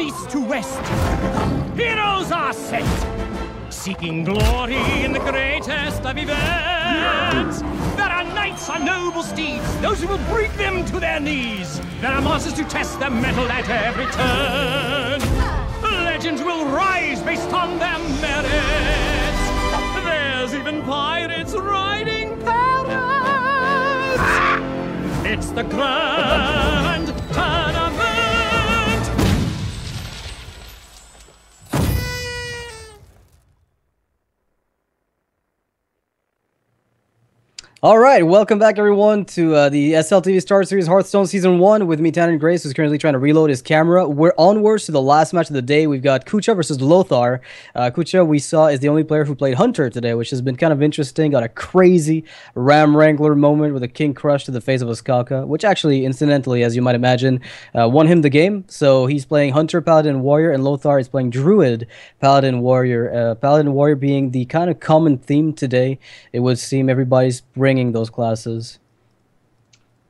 east to west, heroes are sent, seeking glory in the greatest of events. There are knights on noble steeds, those who will bring them to their knees. There are monsters to test their mettle at every turn. Legends will rise based on their merits. There's even pirates riding parrots. It's the grand tournament. All right, welcome back everyone to the SLTV StarSeries Hearthstone Season 1 with me, Tanner Grace, who's currently trying to reload his camera. We're onwards to the last match of the day. We've got Kucha versus Lothar. Kucha, we saw, is the only player who played Hunter today, which has been kind of interesting. Got a crazy Ram Wrangler moment with a King Crush to the face of Oskaka, which actually, incidentally, as you might imagine, won him the game. So he's playing Hunter, Paladin, Warrior, and Lothar is playing Druid, Paladin, Warrior. Paladin, Warrior being the kind of common theme today. It would seem everybody's bringing those classes.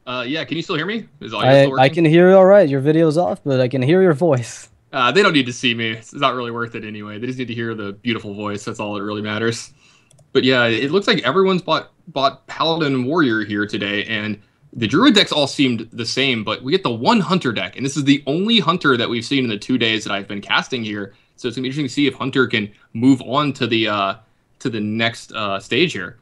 Yeah, can you still hear me? Is I can hear you all right. Your video's off, but I can hear your voice. They don't need to see me. It's not really worth it anyway. They just need to hear the beautiful voice. That's all that really matters. But yeah, it looks like everyone's bought Paladin and Warrior here today, and the Druid decks all seemed the same, but we get the one Hunter deck, and this is the only Hunter that we've seen in the 2 days that I've been casting here. So it's gonna be interesting to see if Hunter can move on to the next stage here.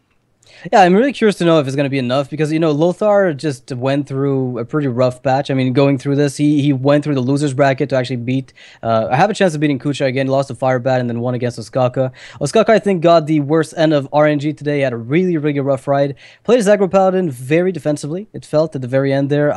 Yeah, I'm really curious to know if it's going to be enough because, you know, Lothar just went through a pretty rough patch. I mean, going through this, he went through the loser's bracket to actually beat... I have a chance of beating Kucha again, lost to Firebat, and then won against Oskaka. Oskaka, I think, got the worst end of RNG today. He had a really, really rough ride. Played his aggro Paladin very defensively, it felt, at the very end there.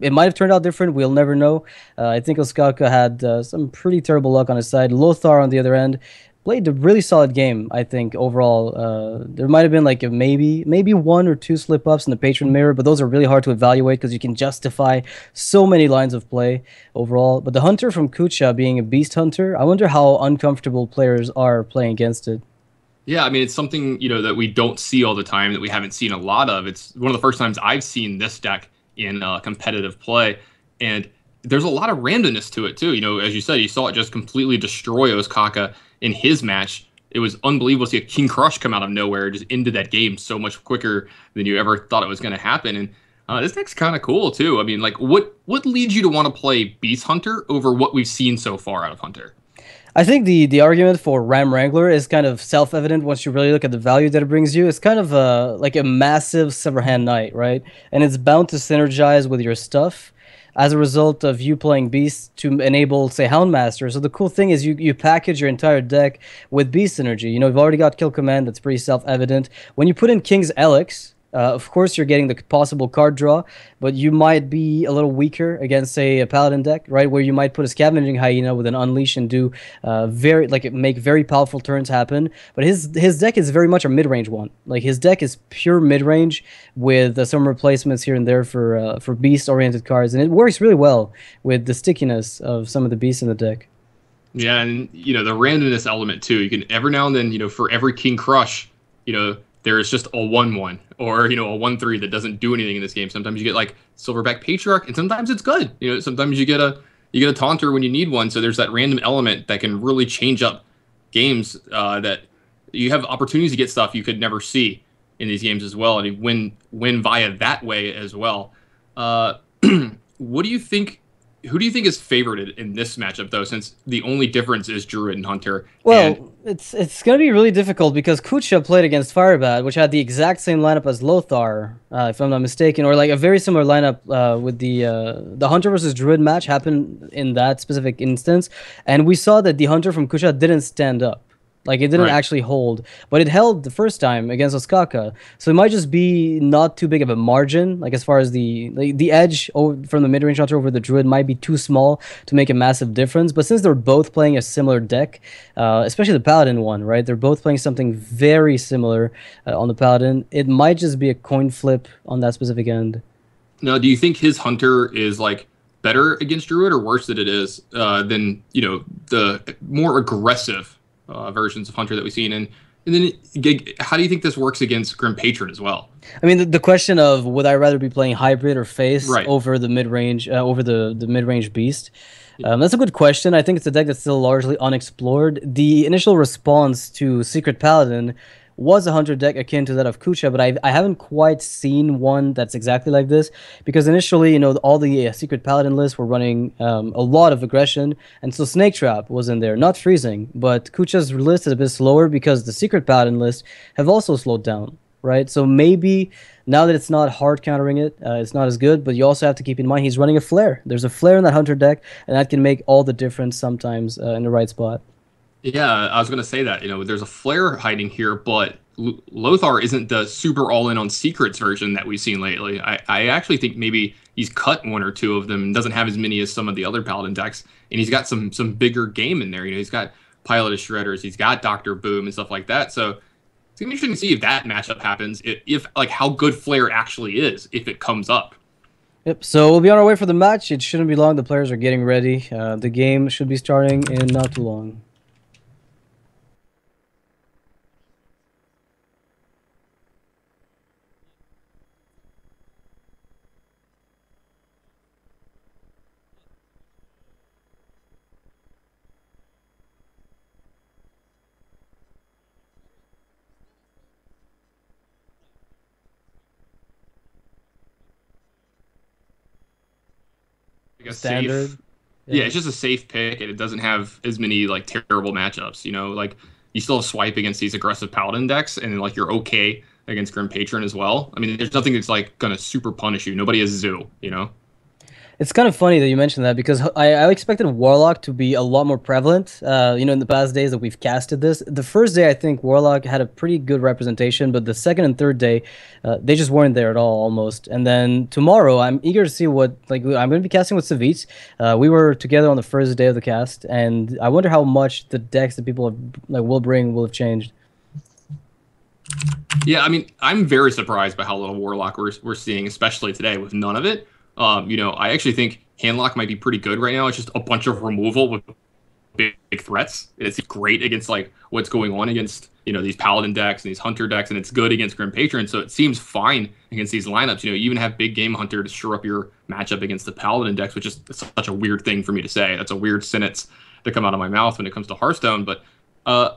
It might have turned out different, we'll never know. I think Oskaka had some pretty terrible luck on his side. Lothar, on the other end, played a really solid game, I think, overall. There might have been like maybe 1 or 2 slip-ups in the patron mirror, but those are really hard to evaluate because you can justify so many lines of play overall. But the Hunter from Kucha being a Beast Hunter, I wonder how uncomfortable players are playing against it. Yeah, I mean, it's something, you know, that we don't see all the time, that we haven't seen a lot of. It's one of the first times I've seen this deck in competitive play, and there's a lot of randomness to it, too. You know, as you said, you saw it just completely destroy Oskaka in his match. It was unbelievable to see a King Crush come out of nowhere, just into that game so much quicker than you ever thought it was going to happen. And this deck's kind of cool too. I mean, like, what leads you to want to play Beast Hunter over what we've seen so far out of Hunter? I think the argument for Ram Wrangler is kind of self-evident once you really look at the value that it brings you. It's kind of like a massive Severhand Knight, right? And it's bound to synergize with your stuff as a result of you playing Beast to enable, say, Houndmaster. So the cool thing is you package your entire deck with Beast energy. You know, you've already got Kill Command, that's pretty self-evident. When you put in King's Elix, of course you're getting the possible card draw, but you might be a little weaker against, say, a Paladin deck, right, where you might put a Scavenging Hyena with an Unleash and do make very powerful turns happen. But his deck is very much a mid-range one. Like, his deck is pure mid-range with some replacements here and there for beast-oriented cards, and it works really well with the stickiness of some of the beasts in the deck. Yeah, and, you know, the randomness element, too. You can, every now and then, you know, for every King Crush, you know, there's just a 1/1 or, you know, a 1/3 that doesn't do anything in this game. Sometimes you get like Silverback Patriarch, and sometimes it's good. You know, sometimes you get a taunter when you need one. So there's that random element that can really change up games. That you have opportunities to get stuff you could never see in these games as well, and you win via that way as well. What do you think? Who do you think is favored in this matchup, though, since the only difference is Druid and Hunter? Well, it's going to be really difficult because Kucha played against Firebat, which had the exact same lineup as Lothar, if I'm not mistaken, or like a very similar lineup with the Hunter versus Druid match happened in that specific instance, and we saw that the Hunter from Kucha didn't stand up. Like, it didn't actually hold, but it held the first time against Oskaka. So it might just be not too big of a margin, like as far as the edge from the mid-range Hunter over the Druid might be too small to make a massive difference. But since they're both playing a similar deck, especially the Paladin one, right? They're both playing something very similar on the Paladin. It might just be a coin flip on that specific end. Now, do you think his Hunter is like better against Druid or worse than it is than, you know, the more aggressive versions of Hunter that we've seen, and then how do you think this works against Grim Patron as well? I mean, the question of would I rather be playing hybrid or face over the mid range, over the mid range beast? That's a good question. I think it's a deck that's still largely unexplored. The initial response to Secret Paladin was a hunter deck akin to that of Kucha, but I haven't quite seen one that's exactly like this, because initially, all the Secret Paladin lists were running a lot of aggression, and so Snake Trap was in there, not freezing, but Kucha's list is a bit slower because the Secret Paladin lists have also slowed down, right? So maybe now that it's not hard countering it, it's not as good, but you also have to keep in mind he's running a Flare. There's a Flare in that hunter deck, and that can make all the difference sometimes in the right spot. Yeah, I was going to say that. There's a Flare hiding here, but Lothar isn't the super all-in on secrets version that we've seen lately. I actually think maybe he's cut one or two of them and doesn't have as many as some of the other Paladin decks, and he's got some bigger game in there. He's got Pilot of Shredders, he's got Dr. Boom and stuff like that. So it's going to be interesting to see if that matchup happens, if like how good Flare actually is, if it comes up. Yep, so we'll be on our way for the match. It shouldn't be long. The players are getting ready. The game should be starting in not too long. Like a Standard. safe, yeah, it's just a safe pick, and it doesn't have as many like terrible matchups. Like you still have swipe against these aggressive Paladin decks, and then like you're okay against Grim Patron as well. I mean, there's nothing that's like gonna super punish you. Nobody has Zoo. It's kind of funny that you mentioned that, because I expected Warlock to be a lot more prevalent. In the past days that we've casted this, the first day I think Warlock had a pretty good representation, but the second and third day, they just weren't there at all almost. And then tomorrow, I'm eager to see what I'm going to be casting with Savitz. We were together on the first day of the cast, and I wonder how much the decks that people will have changed. Yeah, I mean, I'm very surprised by how little Warlock we're seeing, especially today with none of it. I actually think Handlock might be pretty good right now. It's just a bunch of removal with big threats. It's great against like what's going on against these Paladin decks and these Hunter decks, and it's good against Grim Patron. So it seems fine against these lineups. You even have Big Game Hunter to shore up your matchup against the Paladin decks, which is such a weird thing for me to say. That's a weird sentence to come out of my mouth when it comes to Hearthstone. But I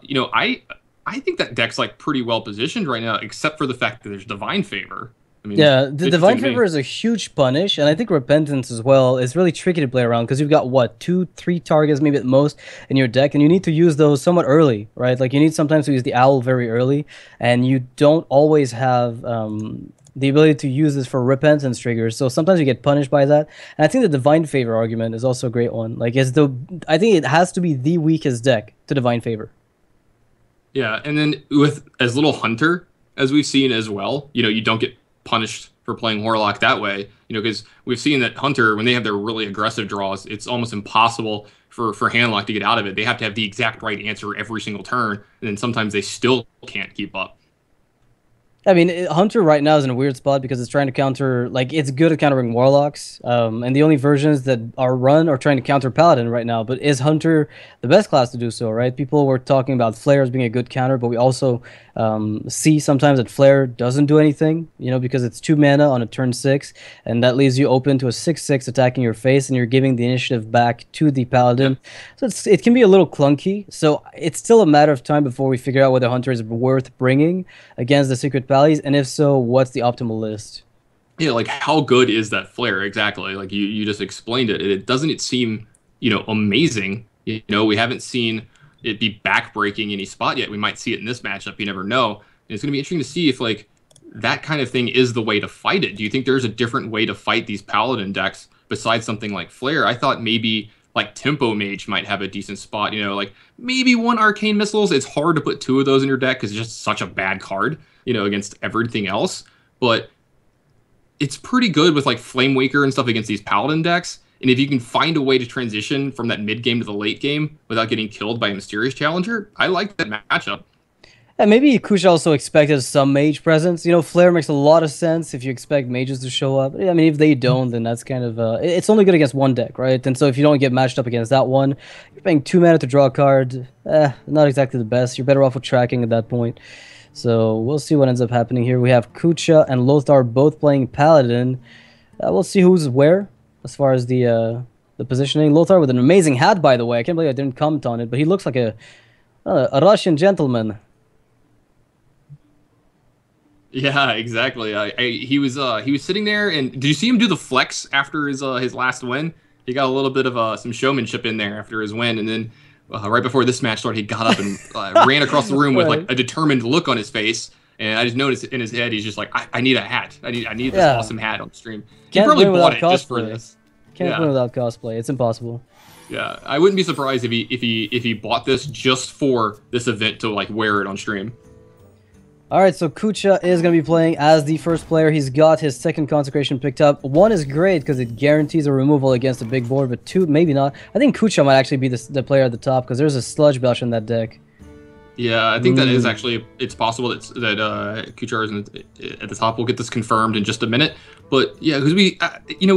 think that deck's like pretty well positioned right now, except for the fact that there's Divine Favor. I mean, yeah, the Divine Favor is a huge punish, and I think Repentance as well is really tricky to play around, because you've got, what, 2-3 targets maybe at most in your deck, and you need to use those somewhat early, right? Like, you need sometimes to use the Owl very early, and you don't always have the ability to use this for Repentance triggers, so sometimes you get punished by that. And I think the Divine Favor argument is also a great one. Like, I think it has to be the weakest deck to Divine Favor. Yeah, and then with as little Hunter as we've seen as well, you don't get punished for playing Warlock that way, because we've seen that Hunter, when they have their really aggressive draws, it's almost impossible for Handlock to get out of it. They have to have the exact right answer every single turn, and then sometimes they still can't keep up. I mean, Hunter right now is in a weird spot because it's trying to counter, like, it's good at countering Warlocks, and the only versions that are run are trying to counter Paladin right now. But is Hunter the best class to do so, right? People were talking about Flare as being a good counter, but we also see sometimes that Flare doesn't do anything, because it's 2 mana on a turn 6, and that leaves you open to a 6/6 attacking your face, and you're giving the initiative back to the Paladin. Yeah. So it can be a little clunky. So it's still a matter of time before we figure out whether Hunter is worth bringing against the Secret Valleys, and if so, what's the optimal list? Yeah, like how good is that Flare exactly? Like you just explained it. It doesn't seem amazing. We haven't seen it be backbreaking any spot yet. We might see it in this matchup. You never know. And it's going to be interesting to see if like that kind of thing is the way to fight it. Do you think there's a different way to fight these Paladin decks besides something like Flare? I thought maybe like Tempo Mage might have a decent spot. Like maybe 1 Arcane Missiles. It's hard to put 2 of those in your deck because it's just such a bad card, against everything else. But it's pretty good with like Flame Waker and stuff against these Paladin decks. And if you can find a way to transition from that mid game to the late game without getting killed by a Mysterious Challenger, I like that matchup. And maybe Kucha also expected some mage presence. Flare makes a lot of sense if you expect mages to show up. I mean, if they don't, then that's kind of it's only good against one deck, right? And so if you don't get matched up against that one, you're paying 2 mana to draw a card. Not exactly the best. You're better off with tracking at that point. So we'll see what ends up happening here. We have Kucha and Lothar both playing Paladin. We'll see who's where as far as the the positioning. Lothar with an amazing hat, by the way. I can't believe I didn't comment on it, but he looks like a Russian gentleman. Yeah, exactly. He was sitting there, and did you see him do the flex after his last win? He got a little bit of some showmanship in there after his win, and then right before this match started, he got up and ran across the room with like a determined look on his face. And I just noticed in his head, he's just like, I need a hat. I need this awesome hat on stream. He probably bought it just for this. Can't win without cosplay. It's impossible. Yeah, I wouldn't be surprised if he bought this just for this event to like wear it on stream. All right, so Kucha is going to be playing as the first player. He's got his second consecration picked up. 1 is great because it guarantees a removal against a big board, but 2, maybe not. I think Kucha might actually be the player at the top because there's a Sludge Belcher in that deck. Yeah, I think that is actually, it's possible that Kucha is at the top. We'll get this confirmed in just a minute. But yeah, because we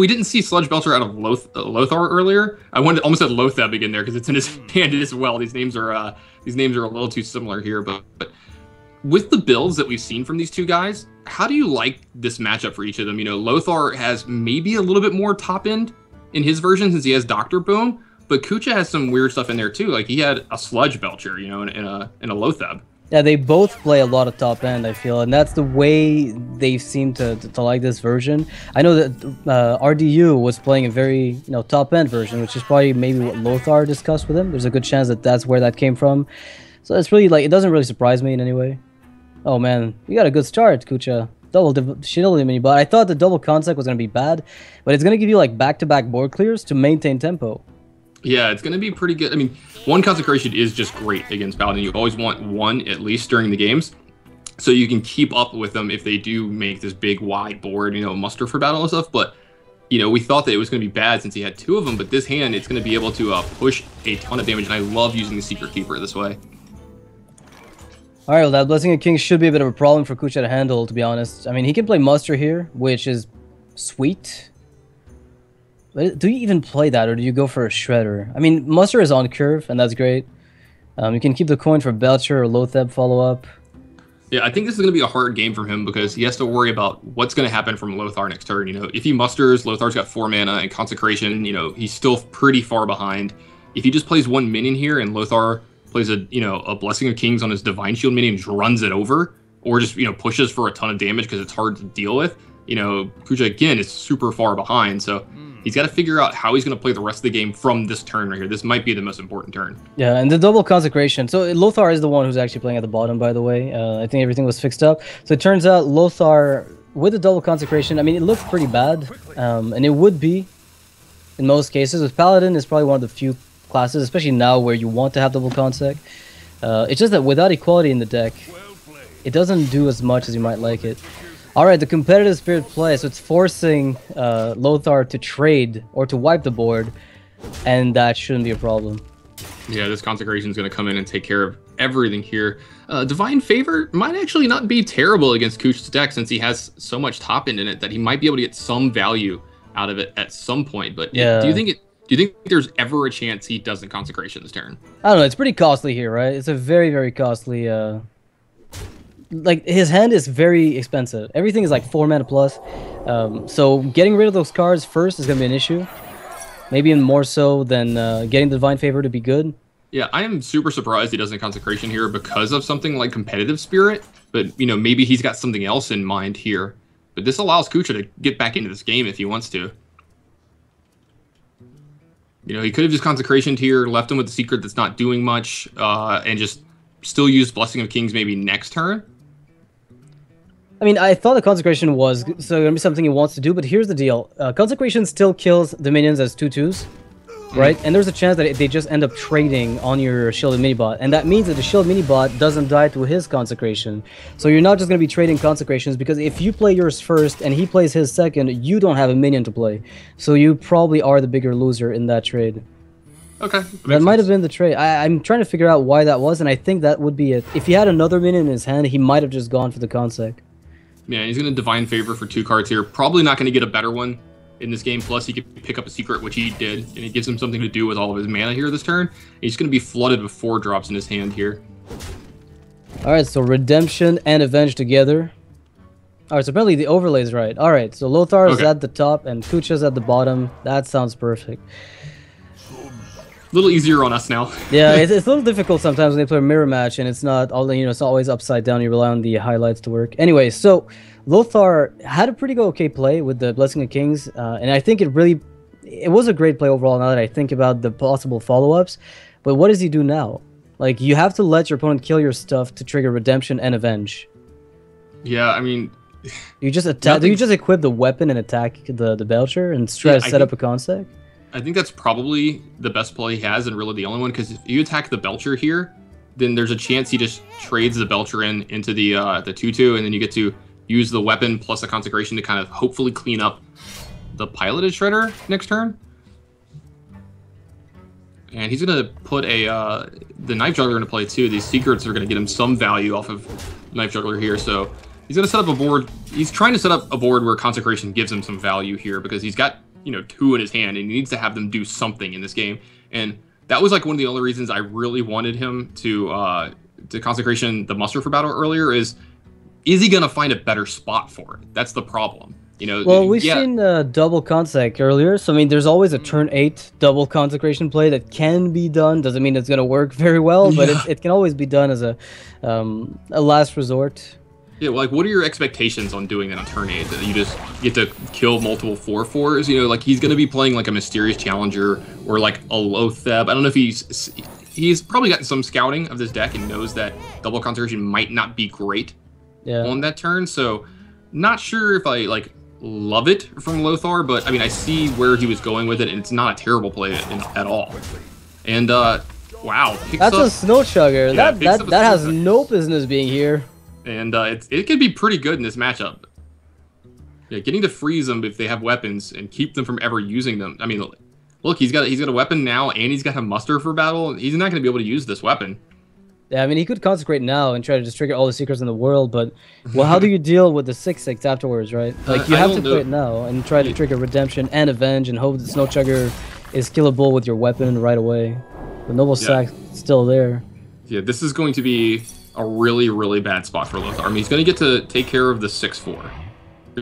didn't see Sludge Belcher out of Lothar earlier. I almost said Lothar in there because it's in his hand as well. These names are a little too similar here, but with the builds that we've seen from these two guys, how do you like this matchup for each of them? You know, Lothar has maybe a little bit more top end in his version since he has Dr. Boom, but Kucha has some weird stuff in there too. Like he had a Sludge Belcher, you know, in a Lothar. Yeah, they both play a lot of top end, I feel, and that's the way they seem to like this version. I know that RDU was playing a very top end version, which is probably maybe what Lothar discussed with him. There's a good chance that that's where that came from. So it's really like, it doesn't really surprise me in any way. Oh man, you got a good start, Kucha. Double mini bot. I thought the double concept was going to be bad, but it's going to give you like back-to-back board clears to maintain tempo. Yeah, it's going to be pretty good. I mean, 1 consecration is just great against Paladin. You always want 1 at least during the games, so you can keep up with them if they do make this big wide board, muster for battle and stuff. But we thought that it was going to be bad since he had 2 of them, but this hand, it's going to be able to push a ton of damage, and I love using the Secret Keeper this way. Alright, well, that Blessing of Kings should be a bit of a problem for Kucha to handle, to be honest. I mean, he can play Muster here, which is sweet. Do you even play that, or do you go for a Shredder? I mean, Muster is on curve, and that's great. You can keep the coin for Belcher or Lothar follow-up. Yeah, I think this is going to be a hard game for him because he has to worry about what's going to happen from Lothar next turn. If he musters, Lothar's got 4 mana, and Consecration, he's still pretty far behind. If he just plays 1 minion here and Lothar plays a Blessing of Kings on his Divine Shield minion and just runs it over, or just pushes for a ton of damage because it's hard to deal with. Kucha again is super far behind, so he's got to figure out how he's going to play the rest of the game from this turn right here. This might be the most important turn. Yeah, and the double consecration. So Lothar is the one who's actually playing at the bottom, by the way. I think everything was fixed up. So it turns out Lothar with the double consecration. I mean, it looks pretty bad, and it would be in most cases. With Paladin, is probably one of the few classes, especially now where you want to have double consec. It's just that without equality in the deck, it doesn't do as much as you might like it. Alright, the competitive spirit play, so it's forcing Lothar to trade or to wipe the board, and that shouldn't be a problem. Yeah, this consecration is going to come in and take care of everything here. Divine Favor might actually not be terrible against Kucha's deck since he has so much top end in it that he might be able to get some value out of it at some point. But yeah, do you think there's ever a chance he doesn't consecration this turn? I don't know. It's pretty costly here, right? It's a very, very costly. Like his hand is very expensive. Everything is like 4 mana plus. So getting rid of those cards first is gonna be an issue. Maybe even more so than getting the Divine Favor to be good. Yeah, I am super surprised he doesn't consecration here because of something like competitive spirit. But maybe he's got something else in mind here. But this allows Kucha to get back into this game if he wants to. He could have just consecrationed here, left him with the secret that's not doing much, and just still use Blessing of Kings maybe next turn. I mean, I thought the consecration was going to be something he wants to do, but here's the deal. Consecration still kills the minions as 2/2s, right? And there's a chance that they just end up trading on your shielded minibot, and that means that the shielded minibot doesn't die to his consecration. So you're not just going to be trading consecrations, because if you play yours first and he plays his second, you don't have a minion to play. So you probably are the bigger loser in that trade. Okay. That might have been the trade. I'm trying to figure out why that was, and I think that would be it. If he had another minion in his hand, he might have just gone for the consec. Yeah, he's going to Divine Favor for 2 cards here. Probably not going to get a better one in this game. Plus, he could pick up a secret, which he did, and it gives him something to do with all of his mana here this turn. He's going to be flooded with 4 drops in his hand here. Alright, so Redemption and Avenge together. Alright, so apparently the overlay is right. Alright, so Lothar is at the top and Kucha's at the bottom. That sounds perfect. little easier on us now. Yeah, it's a little difficult sometimes when they play a mirror match, and it's not all it's not always upside down. You rely on the highlights to work. Anyway, so Lothar had a pretty okay play with the Blessing of Kings, and I think it was a great play overall. Now that I think about the possible follow-ups, but what does he do now? Like, you have to let your opponent kill your stuff to trigger Redemption and Avenge. Yeah, I mean, you just attack. Do you just equip the weapon and attack the Belcher and try to set up a consec? I think that's probably the best play he has, and really the only one, because if you attack the Belcher here, then there's a chance he just trades the Belcher into the 2/2, and then you get to use the weapon plus a Consecration to kind of hopefully clean up the Piloted Shredder next turn. And he's going to put the Knife Juggler into play too. These secrets are going to get him some value off of Knife Juggler here, so he's going to set up a board. He's trying to set up a board where Consecration gives him some value here, because he's got 2 in his hand, and he needs to have them do something in this game. And that was like one of the only reasons I really wanted him to Consecration the Muster for Battle earlier. Is he gonna find a better spot for it? That's the problem. Well, we've seen double consec earlier, so I mean, there's always a turn 8 double Consecration play that can be done. Doesn't mean it's gonna work very well, but it can always be done as a last resort. Yeah, well, like, what are your expectations on doing that on turn 8? That you just get to kill multiple 4/4s? Like, he's going to be playing, like, a Mysterious Challenger or, like, a Lothar. I don't know if he's probably gotten some scouting of this deck and knows that double Consecration might not be great on that turn. So, not sure if I, like, love it from Lothar, but, I mean, I see where he was going with it, and it's not a terrible play at all. And, wow. That's a Snow Chugger. Yeah, that has no business being here. And it could be pretty good in this matchup. Yeah, getting to freeze them if they have weapons and keep them from ever using them. I mean, look, he's got a weapon now, and he's got a Muster for Battle. He's not going to be able to use this weapon. Yeah, I mean, he could Consecrate now and try to just trigger all the secrets in the world, but well, how do you deal with the 6/6 afterwards, right? Like, you have to play it now and try to trigger Redemption and Avenge and hope that Snow Chugger is killable with your weapon right away. The Noble Sack's still there. Yeah, this is going to be a really, really bad spot for Lothar. I mean, he's going to get to take care of the 6/4.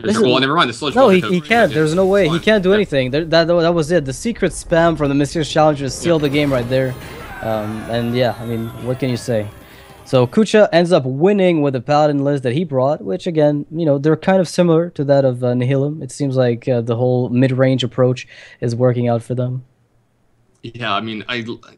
Well, never mind. The Sludge. No, he can't. There's no way. He can't do anything. That was it. The secret spam from the Mysterious Challenger sealed the game right there. And yeah, I mean, what can you say? So Kucha ends up winning with the Paladin list that he brought, which again, they're kind of similar to that of Nihilum. It seems like the whole mid-range approach is working out for them. Yeah, I mean,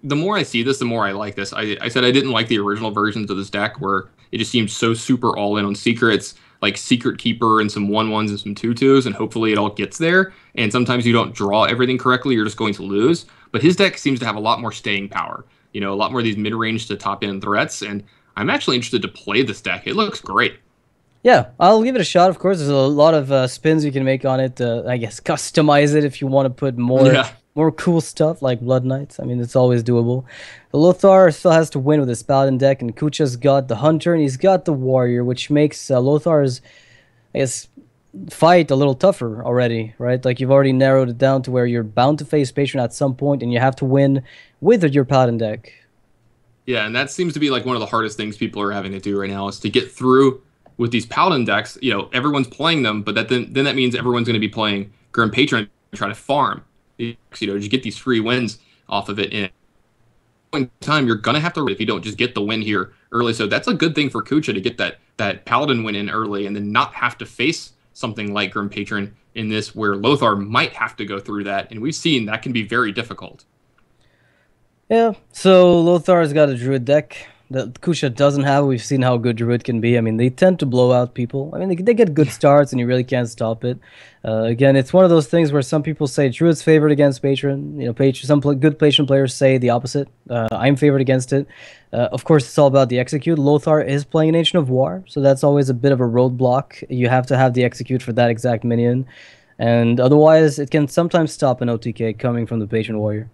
the more I see this, the more I like this. I said I didn't like the original versions of this deck where it just seemed so super all in on secrets, like Secret Keeper and some 1/1s and some 2/2s, and hopefully it all gets there. And sometimes you don't draw everything correctly, you're just going to lose. But his deck seems to have a lot more staying power, a lot more of these mid-range to top-end threats, and I'm actually interested to play this deck. It looks great. Yeah, I'll give it a shot, of course. There's a lot of spins you can make on it. I guess customize it if you want to put more cool stuff like Blood Knights. I mean, it's always doable. The Lothar still has to win with his Paladin deck, and Kucha's got the Hunter, and he's got the Warrior, which makes Lothar's, I guess, fight a little tougher already, right? Like, you've already narrowed it down to where you're bound to face Patron at some point, and you have to win with your Paladin deck. Yeah, and that seems to be like one of the hardest things people are having to do right now is to get through with these Paladin decks. Everyone's playing them, but then that means everyone's going to be playing Grim Patron and try to farm. You get these free wins off of it. And in time, you're going to have to, if you don't just get the win here early. So that's a good thing for Kucha to get that Paladin win in early and then not have to face something like Grim Patron in this where Lothar might have to go through that. And we've seen that can be very difficult. Yeah, so Lothar's got a Druid deck that Kucha doesn't have. We've seen how good Druid can be. I mean, they tend to blow out people. I mean, they get good starts, and you really can't stop it. Again, it's one of those things where some people say Druid's favored against Patron. Some good Patron players say the opposite. I'm favored against it. Of course, it's all about the execute. Lothar is playing an Ancient of War, so that's always a bit of a roadblock. You have to have the execute for that exact minion. And otherwise, it can sometimes stop an OTK coming from the Patron Warrior.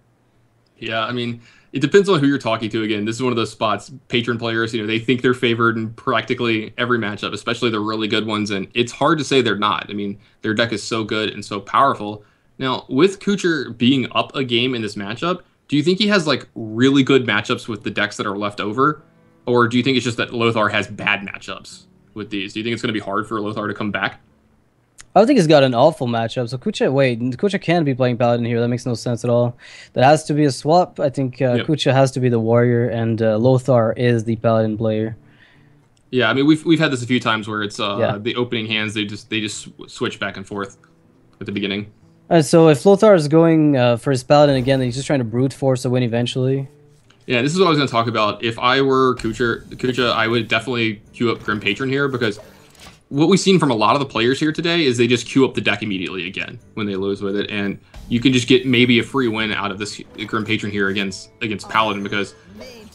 Yeah, I mean, it depends on who you're talking to. Again, this is one of those spots. Patron players, they think they're favored in practically every matchup, especially the really good ones, and it's hard to say they're not. I mean, their deck is so good and so powerful. Now, with Kucha being up a game in this matchup, do you think he has, like, really good matchups with the decks that are left over? Or do you think it's just that Lothar has bad matchups with these? Do you think it's going to be hard for Lothar to come back? I don't think he's got an awful matchup. So Kucha can be playing Paladin here. That makes no sense at all. That has to be a swap. I think Kucha has to be the warrior, and Lothar is the Paladin player. Yeah, I mean we've had this a few times where it's the opening hands they just switch back and forth at the beginning. So if Lothar is going for his Paladin again, then he's just trying to brute force a win eventually. Yeah, this is what I was going to talk about. If I were Kucha, I would definitely queue up Grim Patron here, because what we've seen from a lot of the players here today is they just queue up the deck immediately again when they lose with it, and you can just get maybe a free win out of this Grim Patron here against Paladin, because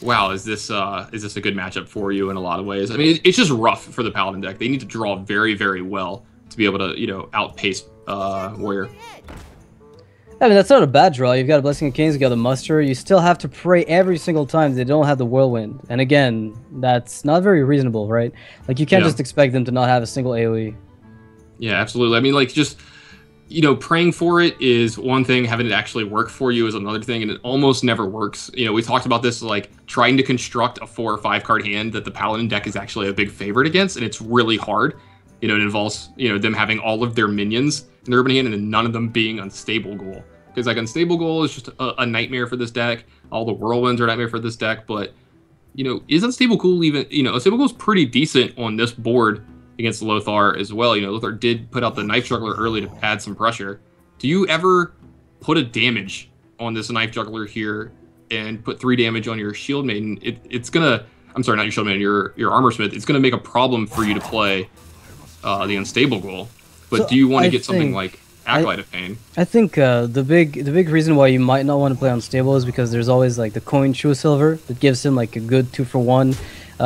wow, is this a good matchup for you in a lot of ways? I mean, it's just rough for the Paladin deck. They need to draw very, very well to be able to outpace Warrior. I mean, that's not a bad draw. You've got a Blessing of Kings, you got the Muster. You still have to pray every single time they don't have the Whirlwind. And again, that's not very reasonable, right? Like, you can't just expect them to not have a single AoE. Yeah, absolutely. I mean, like, just, praying for it is one thing. Having it actually work for you is another thing, and it almost never works. We talked about this, like, trying to construct a 4 or 5 card hand that the Paladin deck is actually a big favorite against, and it's really hard. It involves, them having all of their minions in their opening hand and then none of them being Unstable Ghoul. Because, like, Unstable Ghoul is just a nightmare for this deck. All the Whirlwinds are a nightmare for this deck. But, is Unstable Ghoul even... Unstable Ghoul is pretty decent on this board against Lothar as well. Lothar did put out the Knife Juggler early to add some pressure. Do you ever put a damage on this Knife Juggler here and put 3 damage on your Shield Maiden? It's going to... I'm sorry, not your Shield Maiden, your Armor Smith. It's going to make a problem for you to play the Unstable Ghoul. But So do you want to I get something think- like Acolyte of Pain? I think the big reason why you might not want to play Unstable is because there's always, like, the coin True Silver that gives him, like, a good 2-for-1.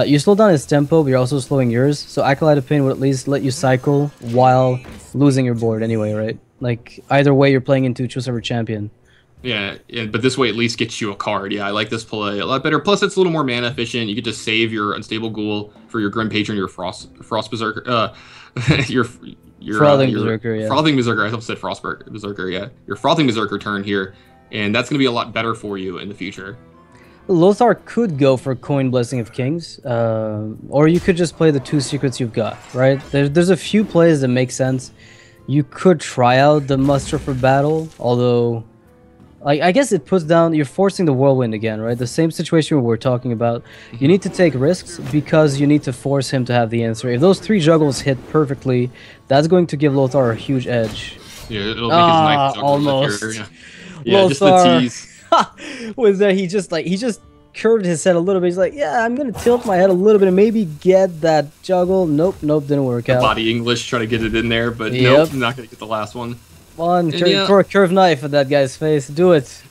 You slow down his tempo, but you're also slowing yours. So Acolyte of Pain would at least let you cycle while losing your board anyway, right? Like, either way, you're playing into True Silver Champion. Yeah, but this way at least gets you a card. Yeah, I like this play a lot better. Plus, it's a little more mana efficient. You get to save your Unstable Ghoul for your Grim Patron, your Frost Berserker, your Frothing Berserker, yeah. Frothing Berserker. I almost said Frost Berserker, yeah. Your Frothing Berserker turn here, and that's going to be a lot better for you in the future. Lothar could go for Coin Blessing of Kings, or you could just play the 2 secrets you've got, right? There's a few plays that make sense. You could try out the Muster for Battle, although... I guess it puts down... You're forcing the Whirlwind again, right? The same situation we were talking about. You need to take risks because you need to force him to have the answer. If those 3 juggles hit perfectly, that's going to give Lothar a huge edge. Yeah, it'll make his Knife Juggler almost. look here, yeah, just the tease. Was that he just curved his head a little bit. He's like, yeah, I'm gonna tilt my head a little bit and maybe get that juggle. Nope, didn't work out. Body English, try to get it in there, but nope, not gonna get the last one. Throw a curved knife at that guy's face. Do it.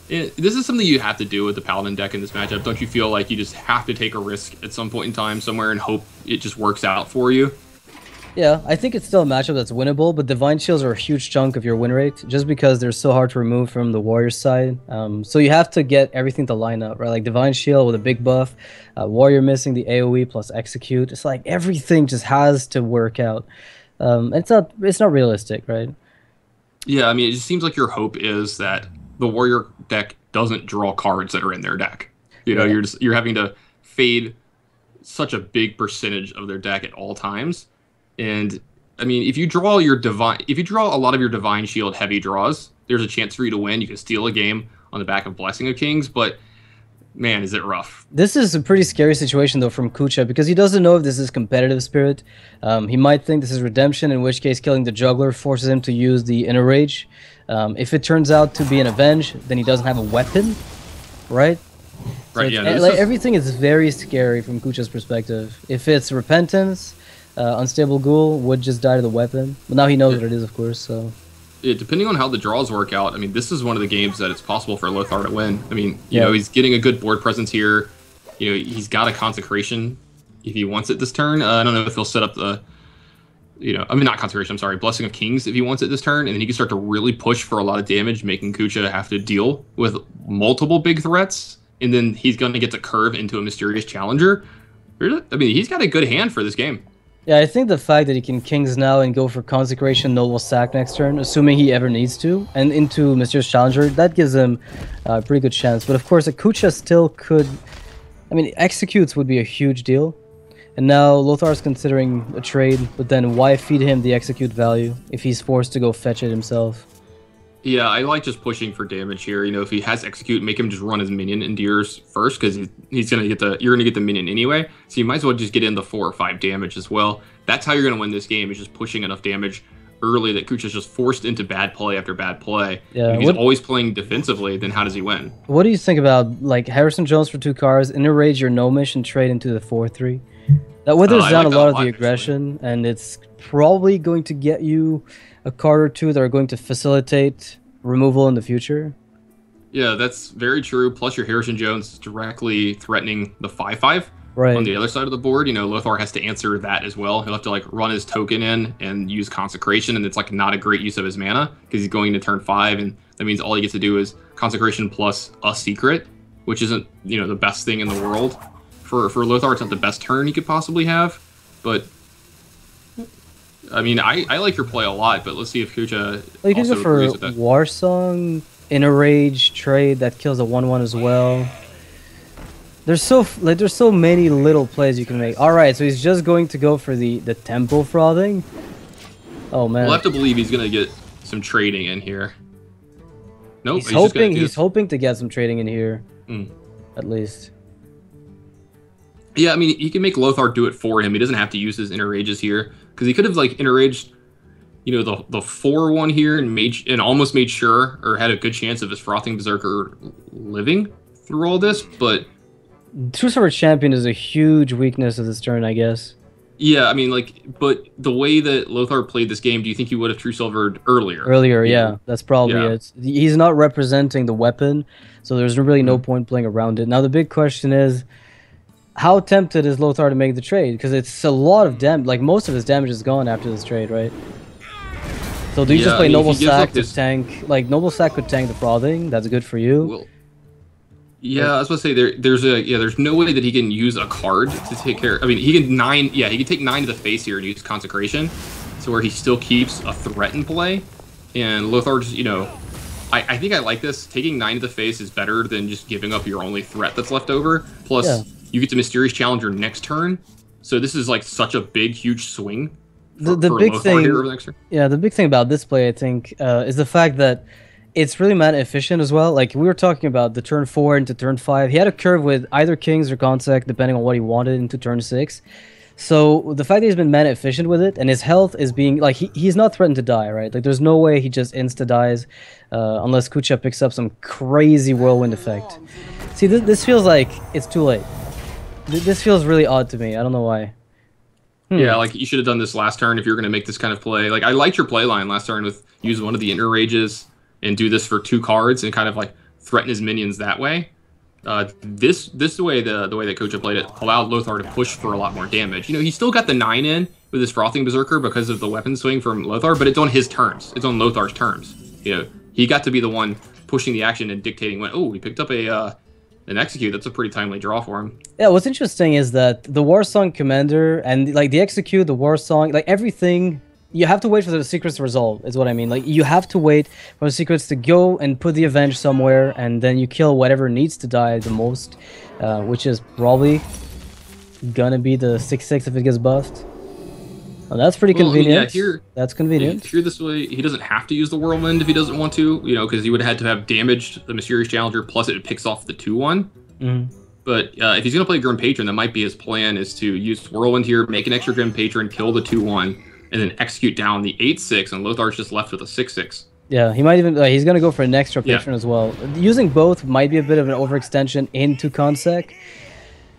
This is something you have to do with the Paladin deck in this matchup. Don't you feel like you just have to take a risk at some point in time somewhere and hope it just works out for you? Yeah, I think it's still a matchup that's winnable, but Divine Shields are a huge chunk of your win rate, just because they're so hard to remove from the Warrior side. So you have to get everything to line up, right? Like Divine Shield with a big buff, Warrior missing the AoE plus Execute. It's like everything just has to work out. It's not realistic, right? Yeah, I mean, it just seems like your hope is that the Warrior deck doesn't draw cards that are in their deck. You're having to fade such a big percentage of their deck at all times. And I mean, if you draw a lot of your Divine Shield heavy draws, there's a chance for you to win. You can steal a game on the back of Blessing of Kings, but man, is it rough. This is a pretty scary situation, though, from Kucha, because he doesn't know if this is competitive spirit. He might think this is redemption, in which case killing the juggler forces him to use the Inner Rage. If it turns out to be an Avenge, then he doesn't have a weapon, right? Right, so everything is very scary from Kucha's perspective. If it's Repentance, Unstable Ghoul would just die to the weapon. But now he knows what it is, of course, so... Depending on how the draws work out, I mean, this is one of the games that it's possible for Lothar to win. I mean, you know, he's getting a good board presence here. You know, he's got a Consecration if he wants it this turn. I don't know if he'll set up the, not Consecration, I'm sorry, Blessing of Kings if he wants it this turn, and then he can start to really push for a lot of damage, making Kucha have to deal with multiple big threats, and then he's going to get to curve into a Mysterious Challenger. I mean, he's got a good hand for this game. Yeah, I think the fact that he can Kings now and go for Consecration, Noble Sack next turn, assuming he ever needs to, and into Mysterious Challenger, that gives him a pretty good chance. But of course, a Kucha still could... I mean, Executes would be a huge deal. And now Lothar's considering a trade, but then why feed him the execute value if he's forced to go fetch it himself? Yeah, I like just pushing for damage here. You know, if he has execute, make him just run his minion into yours first, because he's gonna get the you're gonna get the minion anyway. So you might as well just get in the 4 or 5 damage as well. That's how you're gonna win this game, is just pushing enough damage early that Kucha's just forced into bad play after bad play. Yeah, if he's always playing defensively, then how does he win? What do you think about like Harrison Jones for 2 cards, interrage your Nomish and trade into the 4/3? That withers down like a lot of that the aggression, and it's probably going to get you a card or 2 that are going to facilitate removal in the future. Yeah, that's very true. Plus your Harrison Jones is directly threatening the 5/5 Right. on the other side of the board. You know, Lothar has to answer that as well. He'll have to like run his token in and use Consecration, and it's like not a great use of his mana because he's going into turn 5, and that means all he gets to do is Consecration plus a secret, which isn't, you know, the best thing in the world. For Lothar, it's not the best turn he could possibly have, but I mean, I like your play a lot, but let's see if Kucha Well, you can also go for agrees with that. Warsong, interrage trade that kills a 1/1 as well. There's so many little plays you can make. All right, so he's just going to go for the tempo frothing. Oh man, We'll have to believe he's gonna get some trading in here. Nope, he's just gonna hoping do he's this. hoping to get some trading in here, at least. Yeah, I mean, he can make Lothar do it for him. He doesn't have to use his interrages here, because he could have like interraged, you know, the 4/1 here and almost made sure, or had a good chance of his Frothing Berserker living through all this. But True Silver Champion is a huge weakness of this turn, I guess. yeah, I mean, like, but the way that Lothar played this game, do you think he would have True Silvered earlier? Earlier, You yeah, know? that's probably Yeah. it. He's not representing the weapon, so there's really no point playing around it. Now the big question is, how tempted is Lothar to make the trade? Because it's a lot of damage. Like most of his damage is gone after this trade, right? So do you Yeah, just play I mean, Noble if he gives Sack up to his- tank? Like Noble Sack could tank the Frothing. That's good for you. Well, yeah, I was supposed to say there's no way that he can use a card to take care. I mean, he can he can take 9 to the face here and use Consecration, so where he still keeps a threat in play. And Lothar just, you know, I think I like this. Taking 9 to the face is better than just giving up your only threat that's left over. Plus, Yeah. you get to Mysterious Challenger next turn, so this is like such a big, huge swing. The For big Lothar thing, here over the next turn. yeah, the big thing about this play, I think, is the fact that it's really mana efficient as well. Like we were talking about the turn 4 into turn 5. He had a curve with either Kings or Consec, depending on what he wanted, into turn 6. So the fact that he's been mana efficient with it, and his health is being like he's not threatened to die, right? Like there's no way he just insta dies unless Kucha picks up some crazy whirlwind effect. See, this feels like it's too late. This feels really odd to me. I don't know why. Yeah, like you should have done this last turn if you're going to make this kind of play. Like I liked your play line last turn with use one of the inner rages and do this for 2 cards and kind of like threaten his minions that way. This way that Kucha played it allowed Lothar to push for a lot more damage. You know, he still got the 9 in with his Frothing Berserker because of the weapon swing from Lothar, but it's on his terms. It's on Lothar's terms. You know, he got to be the one pushing the action and dictating when. Oh, he picked up an execute. That's a pretty timely draw for him. Yeah, what's interesting is that the Warsong Commander and like the execute, the Warsong, like everything, you have to wait for the secrets to resolve, is what I mean. Like you have to wait for the secrets to go and put the Avenge somewhere, and then you kill whatever needs to die the most, which is probably gonna be the 6/6 if it gets buffed. Oh, that's pretty convenient. Yeah, here, that's convenient. Here this way, he doesn't have to use the Whirlwind if he doesn't want to, you know, because he would have had to have damaged the Mysterious Challenger, plus it picks off the 2/1. But if he's going to play Grim Patron, that might be his plan, is to use Whirlwind here, make an extra Grim Patron, kill the 2/1, and then execute down the 8/6, and Lothar's just left with a 6/6. Yeah, he might even he's gonna go for an extra Yeah. patron as well. Using both might be a bit of an overextension into Consec,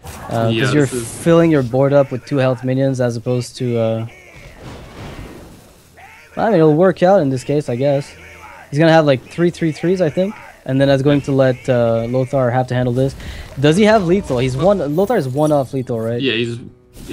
because Yeah, you're this is- filling your board up with 2 health minions as opposed to. I mean, it'll work out in this case, I guess. He's gonna have like 3/3/3s, I think, and then that's going to let Lothar have to handle this. Does he have lethal? Lothar is 1 off lethal, right? Yeah, he's.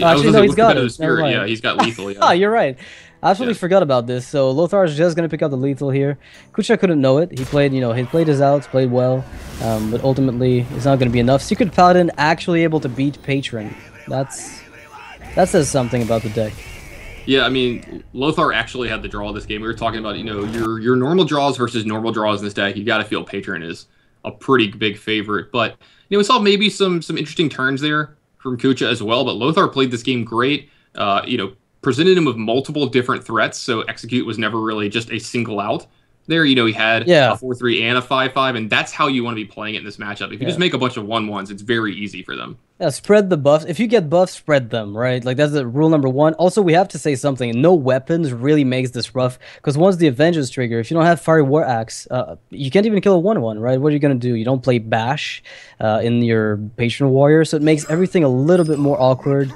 Actually, no, he's got it. Never Spirit, mind. yeah, he's got lethal. Yeah. Ah, you're right. I absolutely Yeah. forgot about this. So Lothar is just gonna pick up the lethal here. Kucha couldn't know it. He played, he played his outs, played well, but ultimately it's not gonna be enough. Secret Paladin actually able to beat Patron. That says something about the deck. Yeah, I mean, Lothar actually had the draw of this game. We were talking about, your normal draws versus normal draws in this deck. You got to feel Patron is a pretty big favorite. But, we saw maybe some interesting turns there from Kucha as well. But Lothar played this game great. Presented him with multiple different threats, so execute was never really just a single out. There, he had a 4-3 and a 5-5, and that's how you want to be playing it in this matchup. If you just make a bunch of 1-1s, it's very easy for them. Yeah, spread the buffs. If you get buffs, spread them, right? Like, that's the rule number one. Also, we have to say something. No weapons really makes this rough, because once the Avengers trigger, if you don't have Fiery War Axe, you can't even kill a 1-1, right? What are you going to do? You don't play Bash in your Patron Warrior, so it makes everything a little bit more awkward.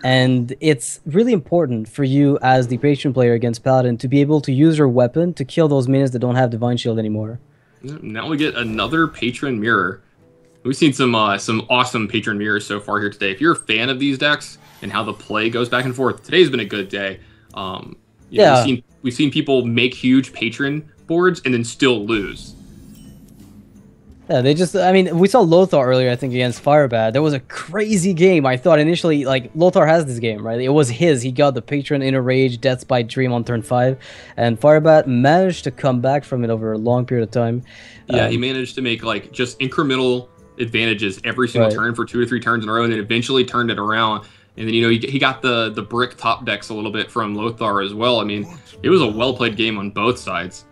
And it's really important for you as the Patron player against Paladin to be able to use your weapon to kill those minions that don't have Divine Shield anymore. Now we get another Patron Mirror. We've seen some awesome Patron Mirrors so far here today. If you're a fan of these decks and how the play goes back and forth, today's been a good day. We've seen people make huge Patron boards and then still lose. Yeah, we saw Lothar earlier, I think, against Firebat. That was a crazy game. I thought initially, like, Lothar has this game, right? It was his. He got the Patron Inner Rage, Death by Dream on turn 5, and Firebat managed to come back from it over a long period of time. Yeah, he managed to make, like, just incremental advantages every single turn for 2 or 3 turns in a row, and then eventually turned it around. And then, he got the brick top decks a little bit from Lothar as well. I mean, it was a well-played game on both sides.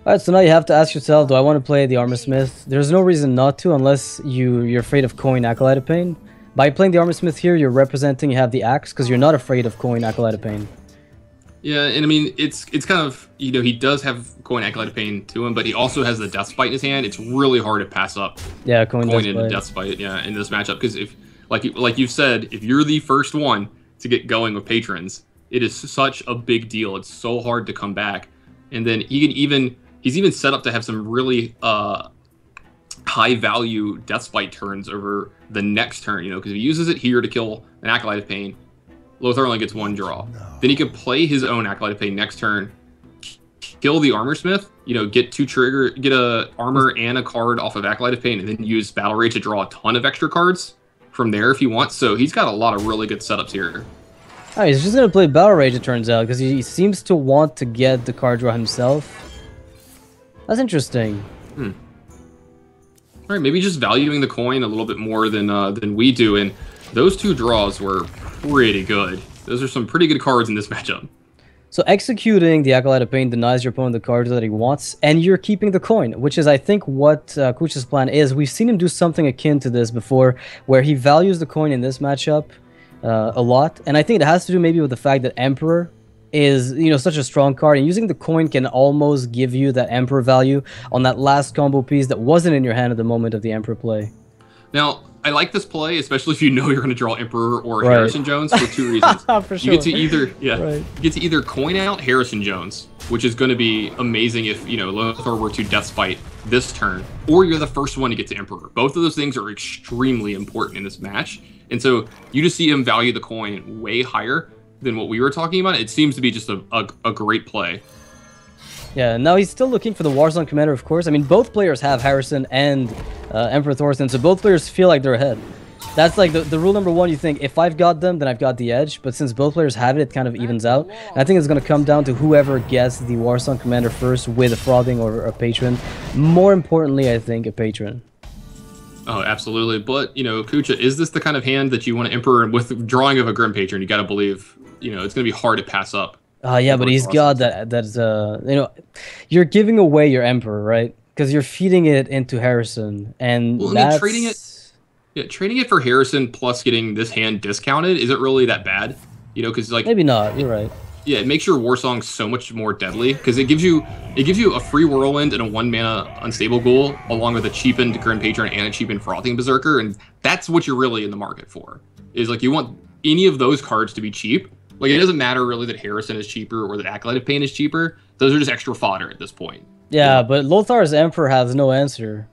Alright, so now you have to ask yourself, do I want to play the Armor Smith? There's no reason not to, unless you're afraid of Coin Acolyte of Pain. By playing the Armor Smith here, you're representing you have the Axe, because you're not afraid of Coin Acolyte of Pain. Yeah, and I mean, it's kind of, he does have Coin Acolyte of Pain to him, but he also has the Death Spite in his hand. It's really hard to pass up Coin into Death Spite, in this matchup, because if, like you've said, if you're the first one to get going with Patrons, it is such a big deal. It's so hard to come back. And then he's even set up to have some really high value Death Spite turns over the next turn, because if he uses it here to kill an Acolyte of Pain, Lothar only gets 1 draw. Then he could play his own Acolyte of Pain next turn, kill the Armor Smith, get a armor and a card off of Acolyte of Pain, and then use Battle Rage to draw a ton of extra cards from there if he wants. So he's got a lot of really good setups here. Oh, he's just gonna play Battle Rage, it turns out, because he seems to want to get the card draw himself. That's interesting. All right, maybe just valuing the coin a little bit more than we do, and those 2 draws were pretty good. Those are some pretty good cards in this matchup. So executing the Acolyte of Pain denies your opponent the cards that he wants, and you're keeping the coin, which is, I think, what Kucha's plan is. We've seen him do something akin to this before, where he values the coin in this matchup a lot, and I think it has to do maybe with the fact that Emperor is such a strong card, and using the coin can almost give you that Emperor value on that last combo piece that wasn't in your hand at the moment of the Emperor play. Now, I like this play, especially if you're going to draw Emperor or Harrison Jones for 2 reasons. For sure. You get to either coin out Harrison Jones, which is going to be amazing if Lothar were to Death Spite this turn, or you're the first one to get to Emperor. Both of those things are extremely important in this match, and so you just see him value the coin way higher than what we were talking about. It seems to be just a great play. Yeah, now he's still looking for the Warzone Commander, of course. I mean, both players have Harrison and Emperor Thorsten, so both players feel like they're ahead. That's like the rule number one. You think, if I've got them, then I've got the edge. But since both players have it, it kind of evens out. And I think it's going to come down to whoever gets the Warzone Commander first with a Frothing or a Patron. More importantly, I think, a Patron. Oh, absolutely. But, Kucha, is this the kind of hand that you want to Emperor? And with drawing of a Grim Patron, you got to believe, it's going to be hard to pass up. Yeah, but he's got that, you're giving away your Emperor, right? Because you're feeding it into Harrison, and trading it for Harrison plus getting this hand discounted isn't really that bad, because maybe not. You're right. Yeah, it makes your Warsong so much more deadly because it gives you a free Whirlwind and a 1-mana Unstable Ghoul along with a cheapened Grim Patron and a cheapened Frothing Berserker, and that's what you're really in the market for. Is you want any of those cards to be cheap. It doesn't matter really that Harrison is cheaper or that Acolyte of Pain is cheaper. Those are just extra fodder at this point. Yeah, but Lothar's Emperor has no answer.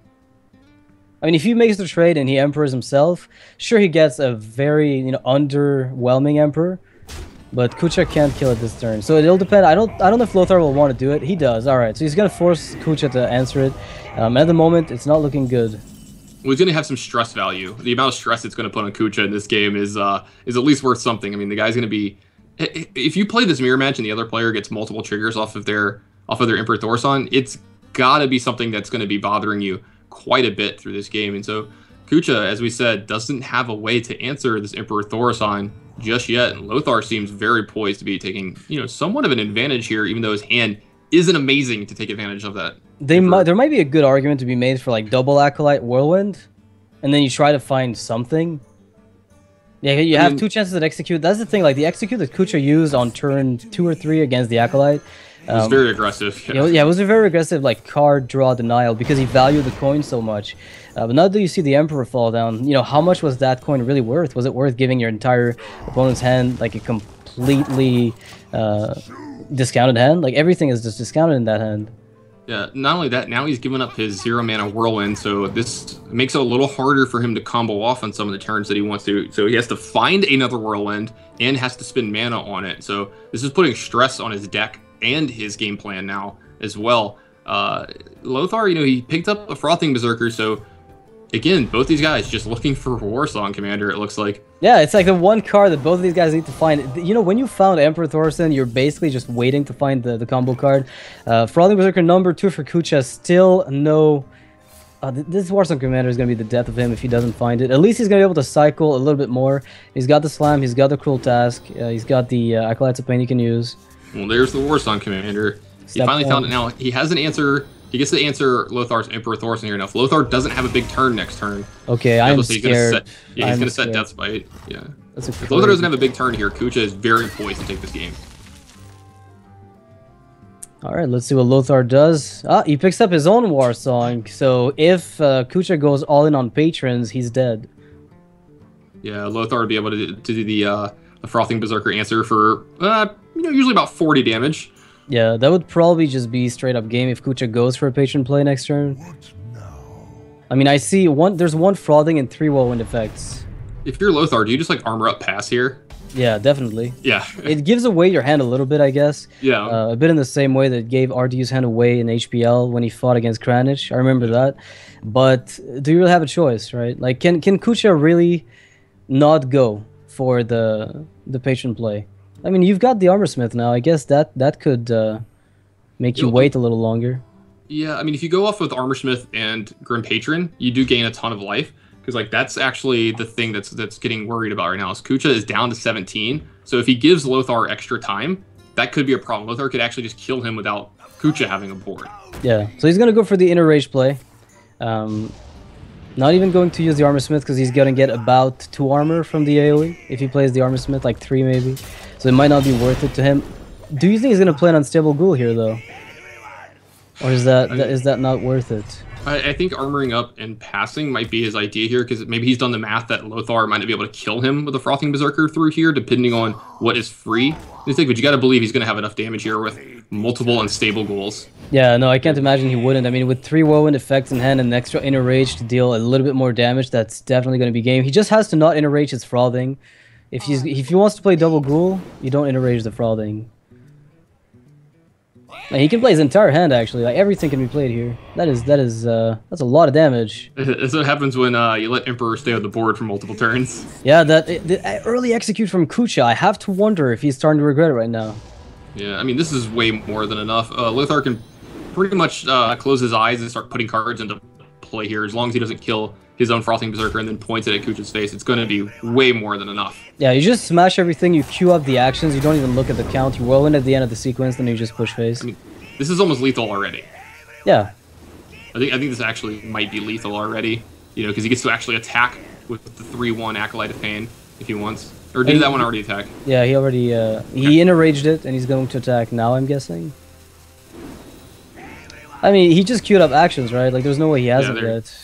I mean, if he makes the trade and he Emperors himself, sure, he gets a very, underwhelming Emperor. But Kucha can't kill it this turn. So it'll depend. I don't know if Lothar will want to do it. He does. All right, so he's going to force Kucha to answer it. At the moment, it's not looking good. Well, he's going to have some stress value. The amount of stress it's going to put on Kucha in this game is at least worth something. I mean, the guy's going to be... If you play this mirror match and the other player gets multiple triggers off of their Emperor Thorson, it's got to be something that's going to be bothering you quite a bit through this game. And so Kucha, as we said, doesn't have a way to answer this Emperor Thaurissan just yet, and Lothar seems very poised to be taking, somewhat of an advantage here, even though his hand isn't amazing to take advantage of that. There might be a good argument to be made for like double Acolyte Whirlwind, and then you try to find something. Yeah, you have 2 chances at execute. That's the thing, like the execute that Kucha used on turn 2 or 3 against the Acolyte. It was very aggressive. Yeah, it was a very aggressive like card draw denial because he valued the coin so much. But now that you see the Emperor fall down, how much was that coin really worth? Was it worth giving your entire opponent's hand like a completely discounted hand? Like everything is just discounted in that hand. Yeah, not only that, now he's given up his 0-mana Whirlwind, so this makes it a little harder for him to combo off on some of the turns that he wants to. So he has to find another Whirlwind and has to spend mana on it. So this is putting stress on his deck and his game plan now as well. Lothar, he picked up a Frothing Berserker, so again, both these guys just looking for War Song Commander, it looks like. Yeah, it's like the one card that both of these guys need to find. When you found Emperor Thaurissan, you're basically just waiting to find the combo card. Frothing Berserker number 2 for Kucha, still no... this War Song Commander is going to be the death of him if he doesn't find it. At least he's going to be able to cycle a little bit more. He's got the Slam, he's got the Cruel Task, he's got the Acolytes of Pain he can use. Well, there's the War Song Commander. He finally found it now. He has an answer. He gets to answer Lothar's Emperor Thaurissan here. Now, if Lothar doesn't have a big turn next turn... Okay, I'm scared. He's going to set Death's Bite. Yeah. If Lothar doesn't have a big turn here, Kucha is very poised to take this game. Alright, let's see what Lothar does. He picks up his own War Song, so if Kucha goes all in on patrons, he's dead. Yeah, Lothar would be able to do the Frothing Berserker answer for, usually about 40 damage. Yeah, that would probably just be straight up game if Kucha goes for a patron play next turn. I mean, I see there's 1 Frothing and 3 Whirlwind effects. If you're Lothar, do you just like armor up pass here? Yeah, definitely. Yeah. It gives away your hand a little bit, I guess. Yeah. A bit in the same way that it gave RDU's hand away in HPL when he fought against Kranich. I remember that. But do you really have a choice, right? Like, can Kucha really not go for the patron play? I mean, you've got the Armorsmith now. I guess that could make you wait a little longer. Yeah, I mean, if you go off with Armorsmith and Grim Patron, you do gain a ton of life. Because, like, that's actually the thing that's getting worried about right now. Is Kucha is down to 17. So if he gives Lothar extra time, that could be a problem. Lothar could actually just kill him without Kucha having a board. Yeah, so he's going to go for the Inner Rage play. Not even going to use the Armorsmith because he's going to get about 2 armor from the AoE. If he plays the Armorsmith, like 3 maybe. So it might not be worth it to him. Do you think he's going to play an Unstable Ghoul here, though? Or is that not worth it? I think armoring up and passing might be his idea here, because maybe he's done the math that Lothar might not be able to kill him with a Frothing Berserker through here, depending on what is free. But you got to believe he's going to have enough damage here with multiple Unstable Ghouls. Yeah, no, I can't imagine he wouldn't. I mean, with 3 Whirlwind effects in hand and an extra Inner Rage to deal a little bit more damage, that's definitely going to be game. He just has to not Inner Rage his Frothing. If he wants to play Double Ghoul, you don't Inner Rage the Frothing. And he can play his entire hand, actually. Like, everything can be played here. That's a lot of damage. That's what happens when you let Emperor stay on the board for multiple turns. Yeah, the early execute from Kucha, I have to wonder if he's starting to regret it right now. Yeah, I mean, this is way more than enough. Lothar can pretty much close his eyes and start putting cards into play here. As long as he doesn't kill his own Frothing Berserker and then points it at Kucha's face, it's going to be way more than enough. Yeah, you just smash everything, you queue up the actions, you don't even look at the count, you whirlwind at the end of the sequence, then you just push face. I mean, this is almost lethal already. Yeah. I think this actually might be lethal already, because he gets to actually attack with the 3/1 Acolyte of Pain if he wants. Or did that one already attack? Yeah, he already, he Inner Raged it, and he's going to attack now, I'm guessing. I mean, he just queued up actions, right? Like, there's no way he hasn't yet.